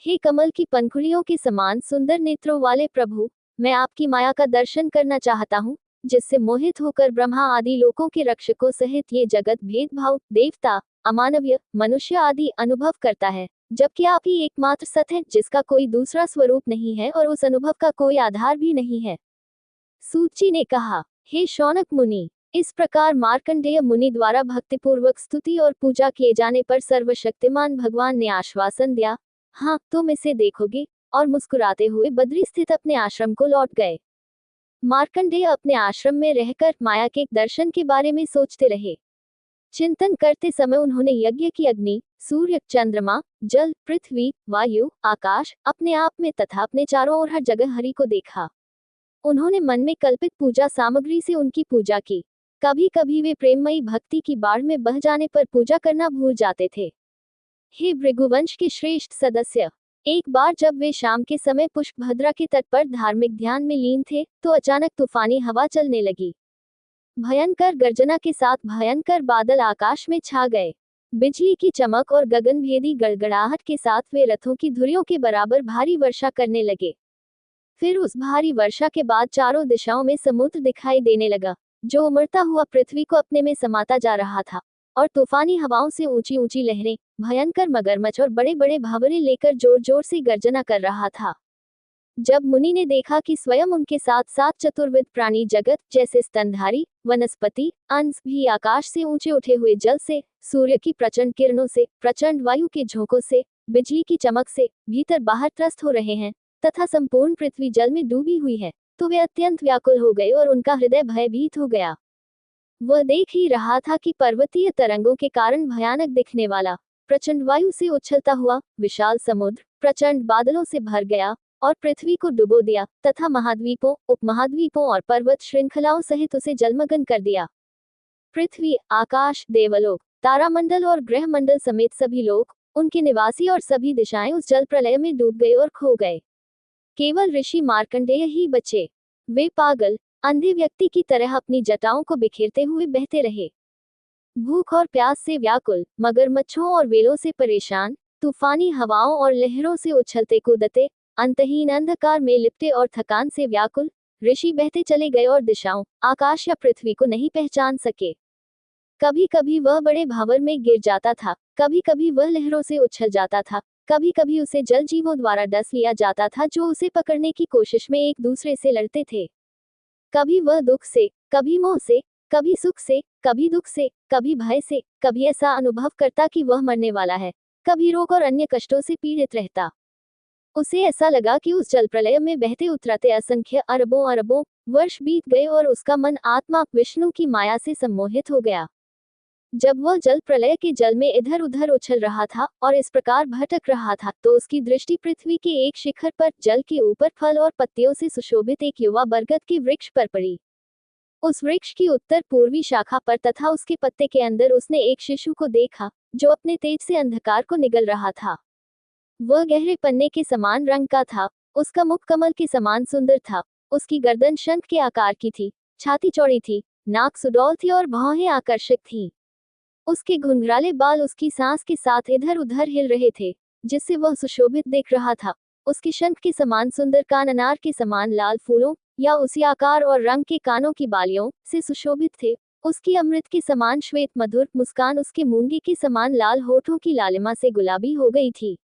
हे कमल की पंखुड़ियों के समान सुंदर नेत्रों वाले प्रभु, मैं आपकी माया का दर्शन करना चाहता हूँ, जिससे मोहित होकर ब्रह्मा आदि लोकों के रक्षकों सहित ये जगत भेदभाव, देवता, अमानवीय, मनुष्य आदि अनुभव करता है, जबकि आप ही एकमात्र सत्य हैं, जिसका कोई दूसरा स्वरूप नहीं है और उस अनुभव का कोई आधार भी नहीं है। सूत जी ने कहा, हे शौनक मुनि, इस प्रकार मार्कंडेय मुनि द्वारा भक्तिपूर्वक स्तुति और पूजा किए जाने पर सर्वशक्तिमान भगवान ने आश्वासन दिया, हाँ, तुम इसे देखोगे, और मुस्कुराते हुए बद्री स्थित अपने आश्रम को लौट गए। मार्कंडेय अपने आश्रम में रहकर माया के दर्शन के बारे में सोचते रहे। चिंतन करते समय उन्होंने यज्ञ की अग्नि, सूर्य, चंद्रमा, जल, पृथ्वी, वायु, आकाश, अपने आप में तथा अपने चारों ओर हर जगह हरि को देखा। उन्होंने मन में कल्पित पूजा सामग्री से उनकी पूजा की। कभी कभी वे प्रेममयी भक्ति की बाढ़ में बह जाने पर पूजा करना भूल जाते थे। हे भृगुवंश के श्रेष्ठ सदस्य, एक बार जब वे शाम के समय पुष्पभद्रा के तट पर धार्मिक ध्यान में लीन थे, तो अचानक तूफानी हवा चलने लगी। भयंकर गर्जना के साथ भयंकर बादल आकाश में छा गए। बिजली की चमक और गगनभेदी गड़गड़ाहट के साथ वे रथों की धुरियों के बराबर भारी वर्षा करने लगे। फिर उस भारी वर्षा के बाद चारों दिशाओं में समुद्र दिखाई देने लगा, जो उमड़ता हुआ पृथ्वी को अपने में समाता जा रहा था, और तूफानी हवाओं से ऊंची ऊंची लहरें, भयंकर मगरमच्छ और बड़े बड़े भावरे लेकर जोर जोर से गर्जना कर रहा था। जब मुनि ने देखा कि स्वयं उनके साथ साथ चतुर्विध प्राणी जगत जैसे स्तनधारी, वनस्पति, अंश भी आकाश से ऊंचे उठे हुए जल से, सूर्य की प्रचंड किरणों से, प्रचंड वायु के झोंकों से, बिजली की चमक से भीतर बाहर त्रस्त हो रहे हैं तथा संपूर्ण पृथ्वी जल में डूबी हुई है, तो वे अत्यंत व्याकुल हो गए और उनका हृदय भयभीत हो गया। वह देख ही रहा था कि पर्वतीय तरंगों के कारण भयानक दिखने वाला प्रचंड वायु से उछलता हुआ विशाल समुद्र प्रचंड बादलों से भर गया और पृथ्वी को डुबो दिया तथा महाद्वीपों, उपमहाद्वीपों और पर्वत श्रृंखलाओं सहित उसे जलमग्न कर दिया। पृथ्वी, आकाश, देवलोक, तारामंडल और ग्रहमंडल समेत सभी लोग, उनके निवासी और सभी दिशाएं उस जल प्रलय में डूब गए और खो गए। केवल ऋषि मार्कंडेय ही बचे। वे पागल, अंधे व्यक्ति की तरह अपनी जटाओं को बिखेरते हुए बहते रहे। भूख और प्यास से व्याकुल, मगरमच्छों और वेलों से परेशान, तूफानी हवाओं और लहरों से उछलते कूदते, अंतहीन अंधकार में लिपटे और थकान से व्याकुल ऋषि बहते चले गए और दिशाओं, आकाश या पृथ्वी को नहीं पहचान सके। कभी कभी वह बड़े भावर में गिर जाता था, कभी कभी वह लहरों से उछल जाता था, कभी कभी उसे जल जीवों द्वारा डस लिया जाता था जो उसे पकड़ने की कोशिश में एक दूसरे से लड़ते थे। कभी वह दुख से, कभी मोह से, कभी सुख से, कभी दुख से, कभी भय से, कभी ऐसा अनुभव करता कि वह मरने वाला है, कभी रोग और अन्य कष्टों से पीड़ित रहता। उसे ऐसा लगा कि उस जल प्रलय में बहते उतराते असंख्य अरबों अरबों वर्ष बीत गए और उसका मन आत्मा विष्णु की माया से सम्मोहित हो गया। जब वह जल प्रलय के जल में इधर उधर उछल रहा था और इस प्रकार भटक रहा था, तो उसकी दृष्टि पृथ्वी के एक शिखर पर जल के ऊपर फल और पत्तियों से सुशोभित एक युवा बरगद के वृक्ष पर पड़ी। उस वृक्ष की उत्तर पूर्वी शाखा पर तथा उसके पत्ते के अंदर उसने एक शिशु को देखा, जो अपने तेज से अंधकार को निगल रहा था। वह गहरे पन्ने के समान रंग का था, उसका मुख कमल के समान सुंदर था, उसकी गर्दन शंख के आकार की थी, छाती चौड़ी थी, नाक सुडौल थी और भौहें आकर्षक थीं। उसके घुंघराले बाल उसकी सांस के साथ इधर उधर हिल रहे थे, जिससे वह सुशोभित दिख रहा था। उसके शंख के समान सुंदर कान अनार के समान लाल फूलों या उसी आकार और रंग के कानों की बालियों से सुशोभित थे। उसकी अमृत के समान श्वेत मधुर मुस्कान उसके मूंगे के समान लाल होठों की लालिमा से गुलाबी हो गई थी।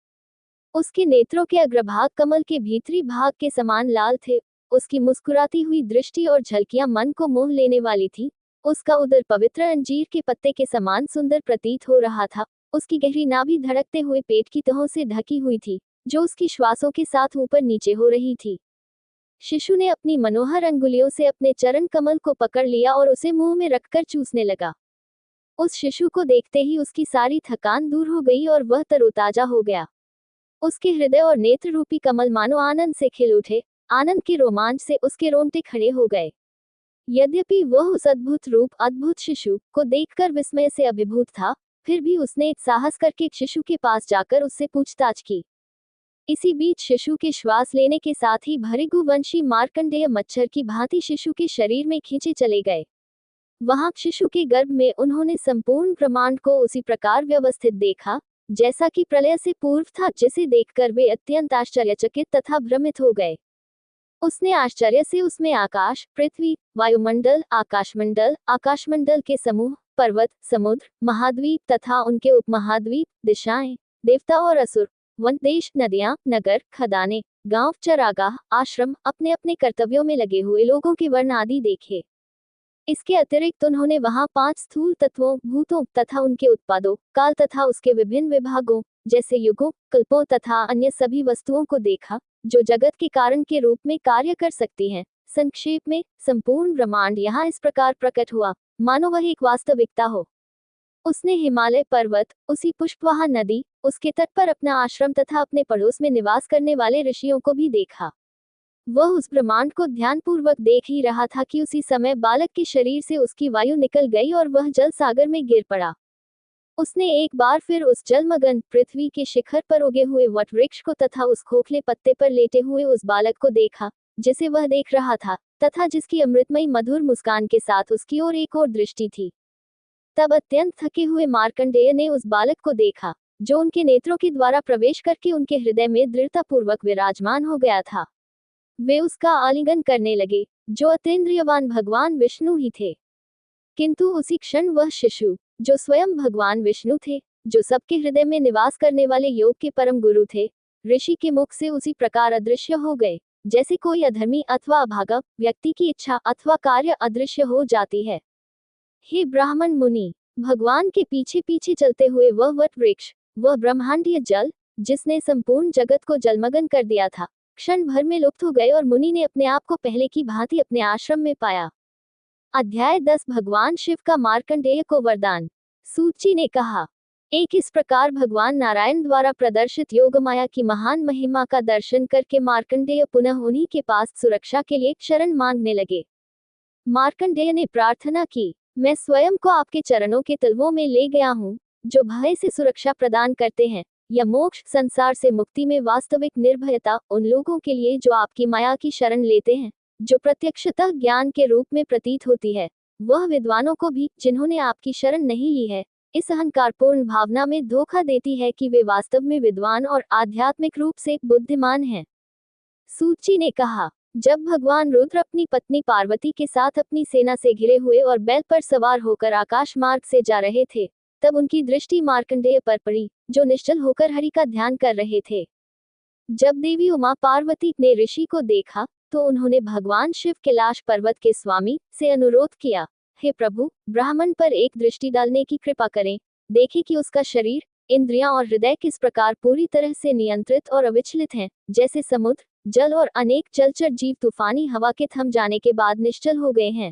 उसके नेत्रों के अग्रभाग कमल के भीतरी भाग के समान लाल थे। उसकी मुस्कुराती हुई दृष्टि और झलकियां मन को मोह लेने वाली थी। उसका उदर पवित्र अंजीर के पत्ते के समान सुंदर प्रतीत हो रहा था। उसकी गहरी नाभि धड़कते हुए पेट की तहों से ढकी हुई थी, जो उसकी श्वासों के साथ ऊपर नीचे हो रही थी। शिशु ने अपनी मनोहर अंगुलियों से अपने चरण कमल को पकड़ लिया और उसे मुंह में रखकर चूसने लगा। उस शिशु को देखते ही उसकी सारी थकान दूर हो गई और वह तरोताजा हो गया। उसके हृदय और नेत्र रूपी कमल मानो आनंद से खिल उठे। आनंद के रोमांच से उसके रोंगटे खड़े हो गए। यद्यपि वह उस अद्भुत रूप अद्भुत शिशु को देखकर विस्मय से अभिभूत था, फिर भी उसने एक साहस करके शिशु के पास जाकर उससे पूछताछ की। इसी बीच शिशु के श्वास लेने के साथ ही भृगुवंशी मार्कंडेय मच्छर की भांति शिशु के शरीर में खींचे चले गए। वहां शिशु के गर्भ में उन्होंने संपूर्ण ब्रह्मांड को उसी प्रकार व्यवस्थित देखा, जैसा कि प्रलय से पूर्व था, जिसे देखकर वे अत्यंत आश्चर्यचकित तथा भ्रमित हो गए। उसने आश्चर्य से उसमें आकाश, पृथ्वी, वायुमंडल, आकाशमंडल के समूह, पर्वत, समुद्र, महाद्वीप तथा उनके उपमहाद्वीप, दिशाएं, देवता और असुर, वन, देश, नदियां, नगर, खदाने, गांव, चरागाह, आश्रम, अपने अपने कर्तव्यों में लगे हुए लोगों के वर्ण आदि देखे। इसके अतिरिक्त उन्होंने वहां 5 स्थूल तत्वों, भूतों तथा उनके उत्पादों, काल तथा उसके विभिन्न विभागों, जैसे युगों, कल्पों तथा अन्य सभी वस्तुओं को देखा, जो जगत के कारण के रूप में कार्य कर सकती हैं। संक्षेप में, संपूर्ण ब्रह्मांड यहाँ इस प्रकार प्रकट हुआ, मानो वह एक वास्तविकता हो। उसने हिमालय पर्वत, उसी पुष्पवाह नदी, उसके तट पर अपना आश्रम तथा अपने पड़ोस में निवास करने वाले ऋषियों को भी देखा। वह उस ब्रह्मांड को ध्यानपूर्वक देख ही रहा था कि उसी समय बालक के शरीर से उसकी वायु निकल गई और वह जल सागर में गिर पड़ा। उसने एक बार फिर उस जलमग्न पृथ्वी के शिखर पर उगे हुए वट वृक्ष को तथा उस खोखले पत्ते पर लेटे हुए उस बालक को देखा, जिसे वह देख रहा था, तथा जिसकी अमृतमयी मधुर मुस्कान के साथ उसकी ओर एक और दृष्टि थी। तब अत्यंत थके हुए मार्कंडेय ने उस बालक को देखा, जो उनके नेत्रों के द्वारा प्रवेश करके उनके हृदय में दृढ़तापूर्वक विराजमान हो गया था। वे उसका आलिंगन करने लगे, जो अतीन्द्रियवान भगवान विष्णु ही थे। किंतु उसी क्षण वह शिशु, जो स्वयं भगवान विष्णु थे, जो सबके हृदय में निवास करने वाले योग के परम गुरु थे, ऋषि के मुख से उसी प्रकार अदृश्य हो गए, जैसे कोई अधर्मी अथवा अभागा व्यक्ति की इच्छा अथवा कार्य अदृश्य हो जाती है। हे ब्राह्मण मुनि, भगवान के पीछे पीछे चलते हुए वह वट वृक्ष, वह ब्रह्मांडीय जल, जिसने संपूर्ण जगत को जलमग्न कर दिया था, क्षण भर में लुप्त हो गए और मुनि ने अपने आप को पहले की भांति अपने आश्रम में पाया। अध्याय 10 भगवान शिव का मार्कंडेय को वरदान। सूत जी ने कहा, एक इस प्रकार भगवान नारायण द्वारा प्रदर्शित योगमाया की महान महिमा का दर्शन करके मार्कंडेय पुनः उन्हीं के पास सुरक्षा के लिए शरण मांगने लगे। मार्कंडेय ने प्रार्थना की, मैं स्वयं को आपके चरणों के तलवों में ले गया हूँ, जो भय से सुरक्षा प्रदान करते हैं, या मोक्ष संसार से मुक्ति में वास्तविक निर्भयता उन लोगों के लिए जो आपकी माया की शरण लेते हैं, जो प्रत्यक्षतः ज्ञान के रूप में प्रतीत होती है, वह विद्वानों को भी जिन्होंने आपकी शरण नहीं ली है, इस अहंकारपूर्ण भावना में धोखा देती है कि वे वास्तव में विद्वान और आध्यात्मिक रूप से बुद्धिमान हैं। सूत जी ने कहा, जब भगवान रुद्र अपनी पत्नी पार्वती के साथ अपनी सेना से घिरे हुए और बैल पर सवार होकर आकाश मार्ग से जा रहे थे, तब उनकी दृष्टि मार्कंडेय पर पड़ी, जो निश्चल होकर हरि का ध्यान कर रहे थे। जब देवी उमा पार्वती ने ऋषि को देखा, तो उन्होंने भगवान शिव कैलाश पर्वत के स्वामी से अनुरोध किया, हे प्रभु, ब्राह्मण पर एक दृष्टि डालने की कृपा करें, देखें कि उसका शरीर, इंद्रियां और हृदय किस प्रकार पूरी तरह से नियंत्रित और अविचलित हैं, जैसे समुद्र, जल और अनेक जलचर जीव तूफानी हवा के थम जाने के बाद निश्चल हो गए हैं।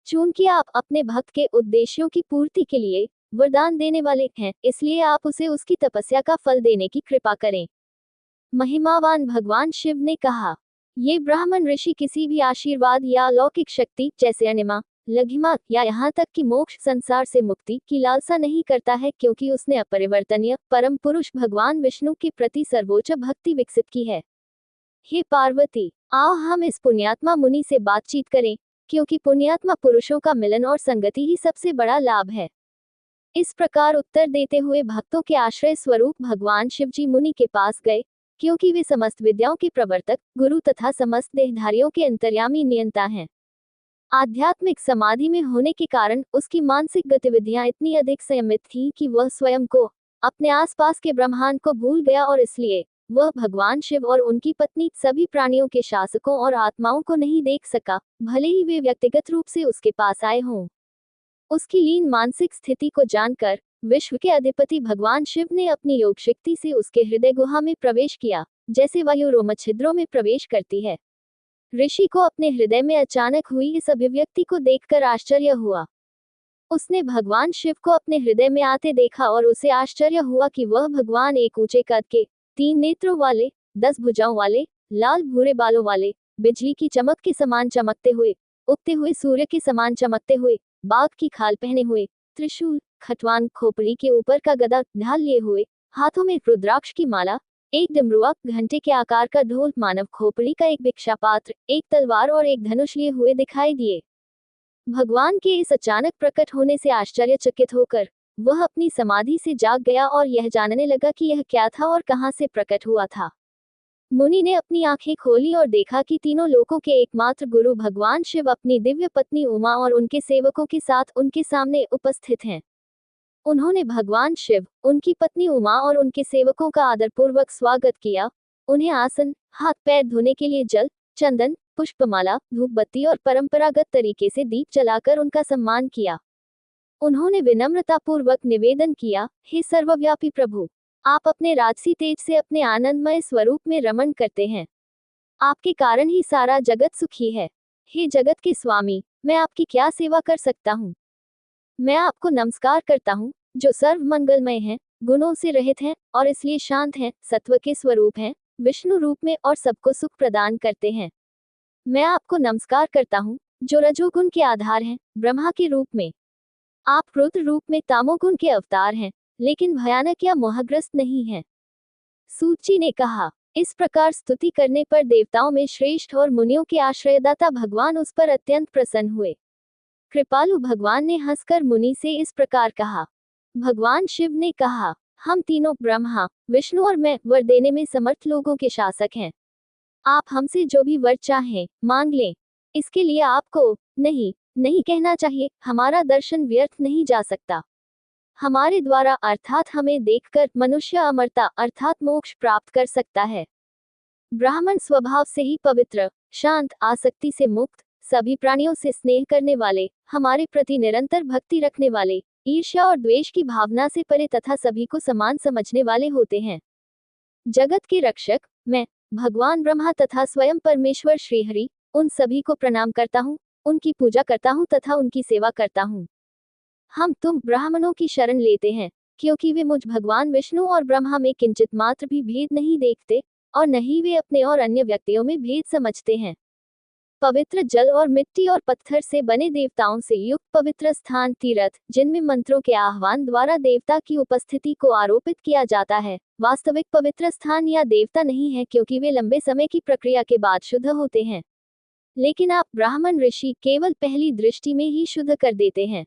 चूंकि आप अपने भक्त के उद्देश्यों की पूर्ति के लिए वरदान देने वाले हैं, इसलिए आप उसे उसकी तपस्या का फल देने की कृपा करें। महिमावान भगवान शिव ने कहा, ये ब्राह्मण ऋषि किसी भी आशीर्वाद या अलौकिक शक्ति जैसे अनिमा, लघिमा या यहाँ तक कि मोक्ष संसार से मुक्ति की लालसा नहीं करता है, क्योंकि उसने अपरिवर्तनीय परम पुरुष भगवान विष्णु के प्रति सर्वोच्च भक्ति विकसित की है। हे पार्वती, आओ हम इस पुण्यात्मा मुनि से बातचीत करें, क्योंकि पुण्यात्मा पुरुषों का मिलन और संगति ही सबसे बड़ा लाभ है। इस प्रकार उत्तर देते हुए भक्तों के आश्रय स्वरूप भगवान शिवजी मुनि के पास गए, क्योंकि वे समस्त विद्याओं के प्रवर्तक, गुरु तथा समस्त देहधारियों के अंतर्यामी नियंता हैं। आध्यात्मिक समाधि में होने के कारण उसकी मानसिक गतिविधियां इतनी अधिक संयमित थीं कि वह स्वयं को, अपने आसपास के ब्रह्मांड को भूल गया और इसलिए वह भगवान शिव और उनकी पत्नी सभी प्राणियों के शासकों और आत्माओं को नहीं देख सका, भले ही वे व्यक्तिगत रूप से उसके पास आए हों। उसकी लीन मानसिक स्थिति को जानकर विश्व के अधिपति भगवान शिव ने अपनी योग शक्ति से उसके हृदय गुहा में प्रवेश किया, जैसे वायु रोम छिद्रों में प्रवेश करती है। ऋषि को अपने हृदय में अचानक हुई इस अभिव्यक्ति को देखकर आश्चर्य हुआ। उसने भगवान शिव को अपने हृदय में आते देखा और उसे आश्चर्य हुआ कि वह भगवान एक ऊंचे कद के, 3 नेत्रों वाले, 10 भुजाओं वाले, लाल भूरे बालों वाले, बिजली की चमक के समान चमकते हुए, उगते हुए सूर्य के समान चमकते हुए, बाघ की खाल पहने हुए, त्रिशूल, खटवान, खोपड़ी के ऊपर का गदा ढाल लिए हुए, हाथों में रुद्राक्ष की माला, एक डमरुआ, घंटे के आकार का ढोल, मानव खोपड़ी का एक भिक्षा पात्र, एक तलवार और एक धनुष लिए हुए दिखाई दिए। भगवान के इस अचानक प्रकट होने से आश्चर्यचकित होकर वह अपनी समाधि से जाग गया और यह जानने लगा कि यह क्या था और कहां से प्रकट हुआ था। मुनि ने अपनी आंखें खोली और देखा कि तीनों लोकों के एकमात्र गुरु भगवान शिव अपनी दिव्य पत्नी उमा और उनके सेवकों के साथ उनके सामने उपस्थित हैं। उन्होंने भगवान शिव, उनकी पत्नी उमा और उनके सेवकों का आदरपूर्वक स्वागत किया, उन्हें आसन, हाथ पैर धोने के लिए जल, चंदन, पुष्पमाला, धूपबत्ती और परंपरागत तरीके से दीप जलाकर उनका सम्मान किया। उन्होंने विनम्रतापूर्वक निवेदन किया, हे सर्वव्यापी प्रभु, आप अपने राजसी तेज से अपने आनंदमय स्वरूप में रमण करते हैं। आपके कारण ही सारा जगत सुखी है। हे जगत के स्वामी, मैं आपकी क्या सेवा कर सकता हूँ? मैं आपको नमस्कार करता हूँ, जो सर्व मंगलमय हैं, गुणों से रहित हैं और इसलिए शांत हैं, सत्व के स्वरूप हैं, विष्णु रूप में और सबको सुख प्रदान करते हैं। मैं आपको नमस्कार करता हूँ, जो रजोगुण के आधार हैं, ब्रह्मा के रूप में। आप रुद्र रूप में तामोगुण के अवतार हैं, लेकिन भयानक या मोहग्रस्त नहीं हैं। सूत जी ने कहा, इस प्रकार स्तुति करने पर देवताओं में श्रेष्ठ और मुनियों के आश्रयदाता भगवान उस पर अत्यंत प्रसन्न हुए। कृपालु भगवान ने हंसकर मुनि से इस प्रकार कहा। भगवान शिव ने कहा, हम तीनों ब्रह्मा, विष्णु और मैं वर देने में समर्थ लोगों के शासक हैं। आप हमसे जो भी वर चाहें मांग लें। इसके लिए आपको नहीं कहना चाहिए, हमारा दर्शन व्यर्थ नहीं जा सकता। हमारे द्वारा अर्थात हमें देखकर मनुष्य अमरता अर्थात मोक्ष प्राप्त कर सकता है। ब्राह्मण स्वभाव से ही पवित्र, शांत, आसक्ति से मुक्त, सभी प्राणियों से स्नेह करने वाले, हमारे प्रति निरंतर भक्ति रखने वाले, ईर्ष्या और द्वेष की भावना से परे तथा सभी को समान समझने वाले होते हैं। जगत के रक्षक मैं भगवान ब्रह्मा तथा स्वयं परमेश्वर श्रीहरि उन सभी को प्रणाम करता हूँ, उनकी पूजा करता हूँ तथा उनकी सेवा करता हूँ। हम तुम ब्राह्मणों की शरण लेते हैं, क्योंकि वे मुझ भगवान विष्णु और ब्रह्मा में किंचित मात्र भी भेद नहीं देखते और न ही वे अपने और अन्य व्यक्तियों में भेद समझते हैं। पवित्र जल और मिट्टी और पत्थर से बने देवताओं से युक्त पवित्र स्थान तीर्थ, जिनमें मंत्रों के आह्वान द्वारा देवता की उपस्थिति को आरोपित किया जाता है, वास्तविक पवित्र स्थान या देवता नहीं है, क्योंकि वे लंबे समय की प्रक्रिया के बाद शुद्ध होते हैं। लेकिन आप ब्राह्मण ऋषि केवल पहली दृष्टि में ही शुद्ध कर देते हैं।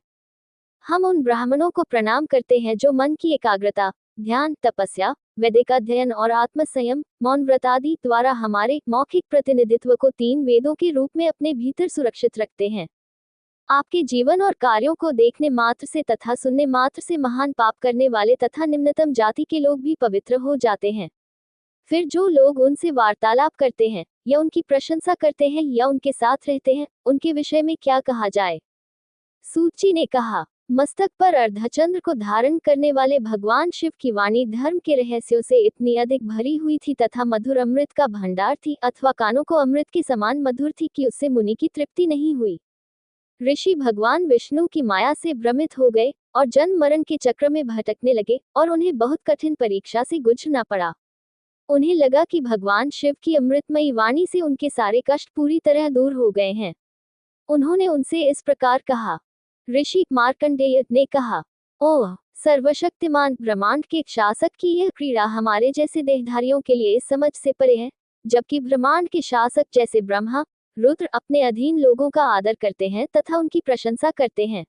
हम उन ब्राह्मणों को प्रणाम करते हैं जो मन की एकाग्रता, ध्यान, तपस्या, वैदिक अध्ययन और आत्मसंयम, मौन व्रत आदि द्वारा हमारे मौखिक प्रतिनिधित्व को 3 वेदों के रूप में अपने भीतर सुरक्षित रखते हैं। आपके जीवन और कार्यों को देखने मात्र से तथा सुनने मात्र से महान पाप करने वाले तथा निम्नतम जाति के लोग भी पवित्र हो जाते हैं। फिर जो लोग उनसे वार्तालाप करते हैं या उनकी प्रशंसा करते हैं या उनके साथ रहते हैं, उनके विषय में क्या कहा जाए? सूत जी ने कहा, मस्तक पर अर्धचंद्र को धारण करने वाले भगवान शिव की वाणी धर्म के रहस्यों से इतनी अधिक भरी हुई थी तथा मधुर अमृत का भंडार थी अथवा कानों को अमृत के समान मधुर थी कि उससे मुनि की तृप्ति नहीं हुई। ऋषि भगवान विष्णु की माया से भ्रमित हो गए और जन्म मरण के चक्र में भटकने लगे और उन्हें बहुत कठिन परीक्षा से गुजरना पड़ा। उन्हें लगा कि भगवान शिव की अमृतमयी वाणी से उनके सारे कष्ट पूरी तरह दूर हो गए हैं। उन्होंने उनसे इस प्रकार कहा। ऋषि मार्कंडेय ने कहा, ओह सर्वशक्तिमान ब्रह्मांड के शासक की यह क्रीड़ा हमारे जैसे देहधारियों के लिए इस समझ से परे है, जबकि ब्रह्मांड के शासक जैसे ब्रह्मा, रुद्र अपने अधीन लोगों का आदर करते हैं तथा उनकी प्रशंसा करते हैं।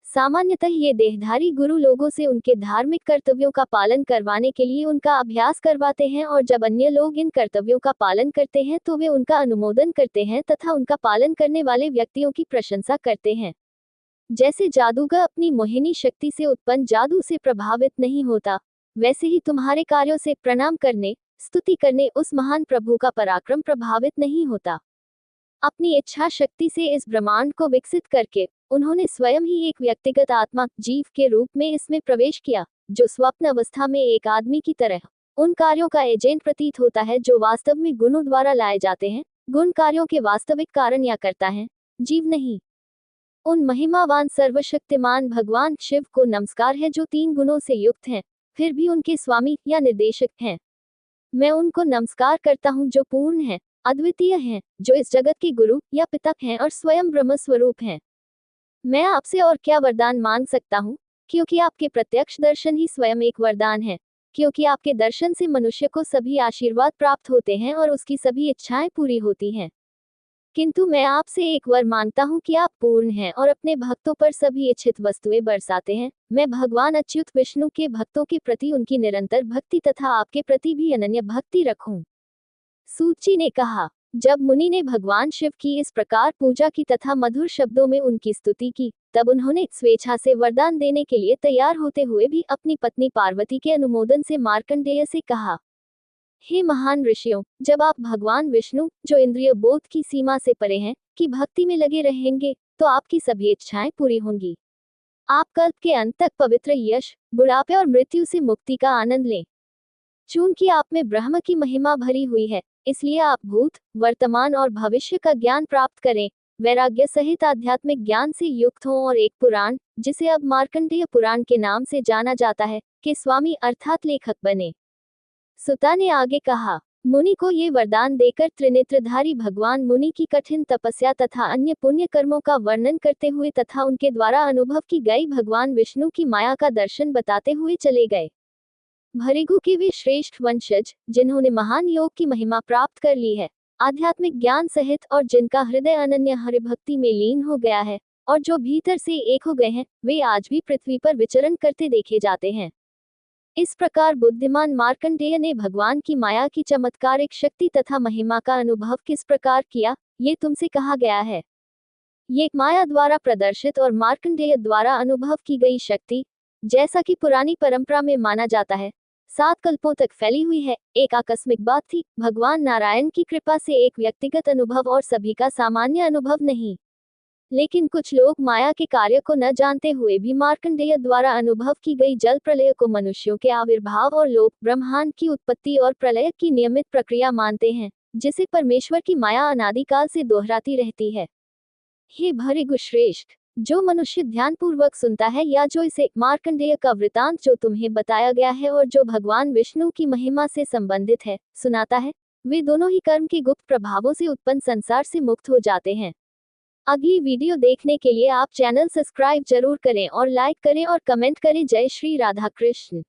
सामान्यतः ये देहधारी गुरु लोगों से उनके धार्मिक कर्तव्यों का पालन करवाने के लिए उनका अभ्यास करवाते हैं और जब अन्य लोग इन कर्तव्यों का पालन करते हैं तो वे उनका अनुमोदन करते हैं तथा उनका पालन करने वाले व्यक्तियों की प्रशंसा करते हैं। जैसे जादूगर अपनी मोहिनी शक्ति से उत्पन्न जादू से प्रभावित नहीं होता, वैसे ही तुम्हारे कार्यों से प्रणाम करने, स्तुति करने उस महान प्रभु का पराक्रम प्रभावित नहीं होता। अपनी इच्छा शक्ति से इस ब्रह्मांड को विकसित करके उन्होंने स्वयं ही एक व्यक्तिगत आत्मा, जीव के रूप में इसमें प्रवेश किया, जो स्वप्न अवस्था में एक आदमी की तरह उन कार्यों का एजेंट प्रतीत होता है जो वास्तव में गुणों द्वारा लाए जाते हैं। गुण कार्यों के वास्तविक कारण या करता है, जीव नहीं। उन महिमावान सर्वशक्तिमान भगवान शिव को नमस्कार है जो 3 गुणों से युक्त हैं, फिर भी उनके स्वामी या निर्देशक हैं। मैं उनको नमस्कार करता हूँ जो पूर्ण है, अद्वितीय हैं, जो इस जगत के गुरु या पिता हैं और स्वयं ब्रह्म स्वरूप हैं। मैं आपसे और क्या वरदान मांग सकता हूँ, क्योंकि आपके प्रत्यक्ष दर्शन ही स्वयं एक वरदान है, क्योंकि आपके दर्शन से मनुष्य को सभी आशीर्वाद प्राप्त होते हैं और उसकी सभी इच्छाएं पूरी होती हैं। किंतु मैं आपसे एक वर मांगता हूँ कि आप पूर्ण हैं और अपने भक्तों पर सभी इच्छित वस्तुएं बरसाते हैं। मैं भगवान अच्युत विष्णु के भक्तों के प्रति उनकी निरंतर भक्ति तथा आपके प्रति भी अनन्य भक्ति रखूं। सूत जी ने कहा, जब मुनि ने भगवान शिव की इस प्रकार पूजा की तथा मधुर शब्दों में उनकी स्तुति की, तब उन्होंने स्वेच्छा से वरदान देने के लिए तैयार होते हुए भी अपनी पत्नी पार्वती के अनुमोदन से मार्कंडेय से कहा, हे महान ऋषियों, जब आप भगवान विष्णु, जो इंद्रिय बोध की सीमा से परे हैं, की भक्ति में लगे रहेंगे, तो आपकी सभी इच्छाएं पूरी होंगी। आप कल्प के अंत तक पवित्र यश, बुढ़ापे और मृत्यु से मुक्ति का आनंद लें। चूंकि आप में ब्रह्म की महिमा भरी हुई है, इसलिए आप भूत, वर्तमान और भविष्य का ज्ञान प्राप्त करें, वैराग्य सहित आध्यात्मिक ज्ञान से युक्त हों और एक पुराण, जिसे अब मार्कंडेय पुराण के नाम से जाना जाता है, के स्वामी अर्थात लेखक बने। सुता ने आगे कहा, मुनि को ये वरदान देकर त्रिनेत्रधारी भगवान मुनि की कठिन तपस्या तथा अन्य पुण्य कर्मों का वर्णन करते हुए तथा उनके द्वारा अनुभव की गई भगवान विष्णु की माया का दर्शन बताते हुए चले गए। भृगु के वे श्रेष्ठ वंशज, जिन्होंने महान योग की महिमा प्राप्त कर ली है, आध्यात्मिक ज्ञान सहित, और जिनका हृदय अनन्य हरिभक्ति में लीन हो गया है और जो भीतर से एक हो गए हैं, वे आज भी पृथ्वी पर विचरण करते देखे जाते हैं। इस प्रकार बुद्धिमान मार्कंडेय ने भगवान की माया की चमत्कारिक शक्ति तथा महिमा का अनुभव किस प्रकार किया, ये तुमसे कहा गया है। ये माया द्वारा प्रदर्शित और मार्कंडेय द्वारा अनुभव की गई शक्ति, जैसा कि पुरानी परंपरा में माना जाता है, 7 कल्पों तक फैली हुई है, एक आकस्मिक बात थी, भगवान नारायण की कृपा से एक व्यक्तिगत अनुभव और सभी का सामान्य अनुभव नहीं। लेकिन कुछ लोग माया के कार्य को न जानते हुए भी मार्कंडेय द्वारा अनुभव की गई जल प्रलय को मनुष्यों के आविर्भाव और लोक ब्रह्मांड की उत्पत्ति और प्रलय की नियमित प्रक्रिया मानते हैं, जिसे परमेश्वर की माया अनादिकाल से दोहराती रहती है। हे भृगु श्रेष्ठ, जो मनुष्य ध्यानपूर्वक सुनता है या जो इसे मार्कंडेय का वृतांत जो तुम्हें बताया गया है और जो भगवान विष्णु की महिमा से संबंधित है, सुनाता है, वे दोनों ही कर्म के गुप्त प्रभावों से उत्पन्न संसार से मुक्त हो जाते हैं। अगली वीडियो देखने के लिए आप चैनल सब्सक्राइब जरूर करें और लाइक करें और कमेंट करें। जय श्री राधा कृष्ण।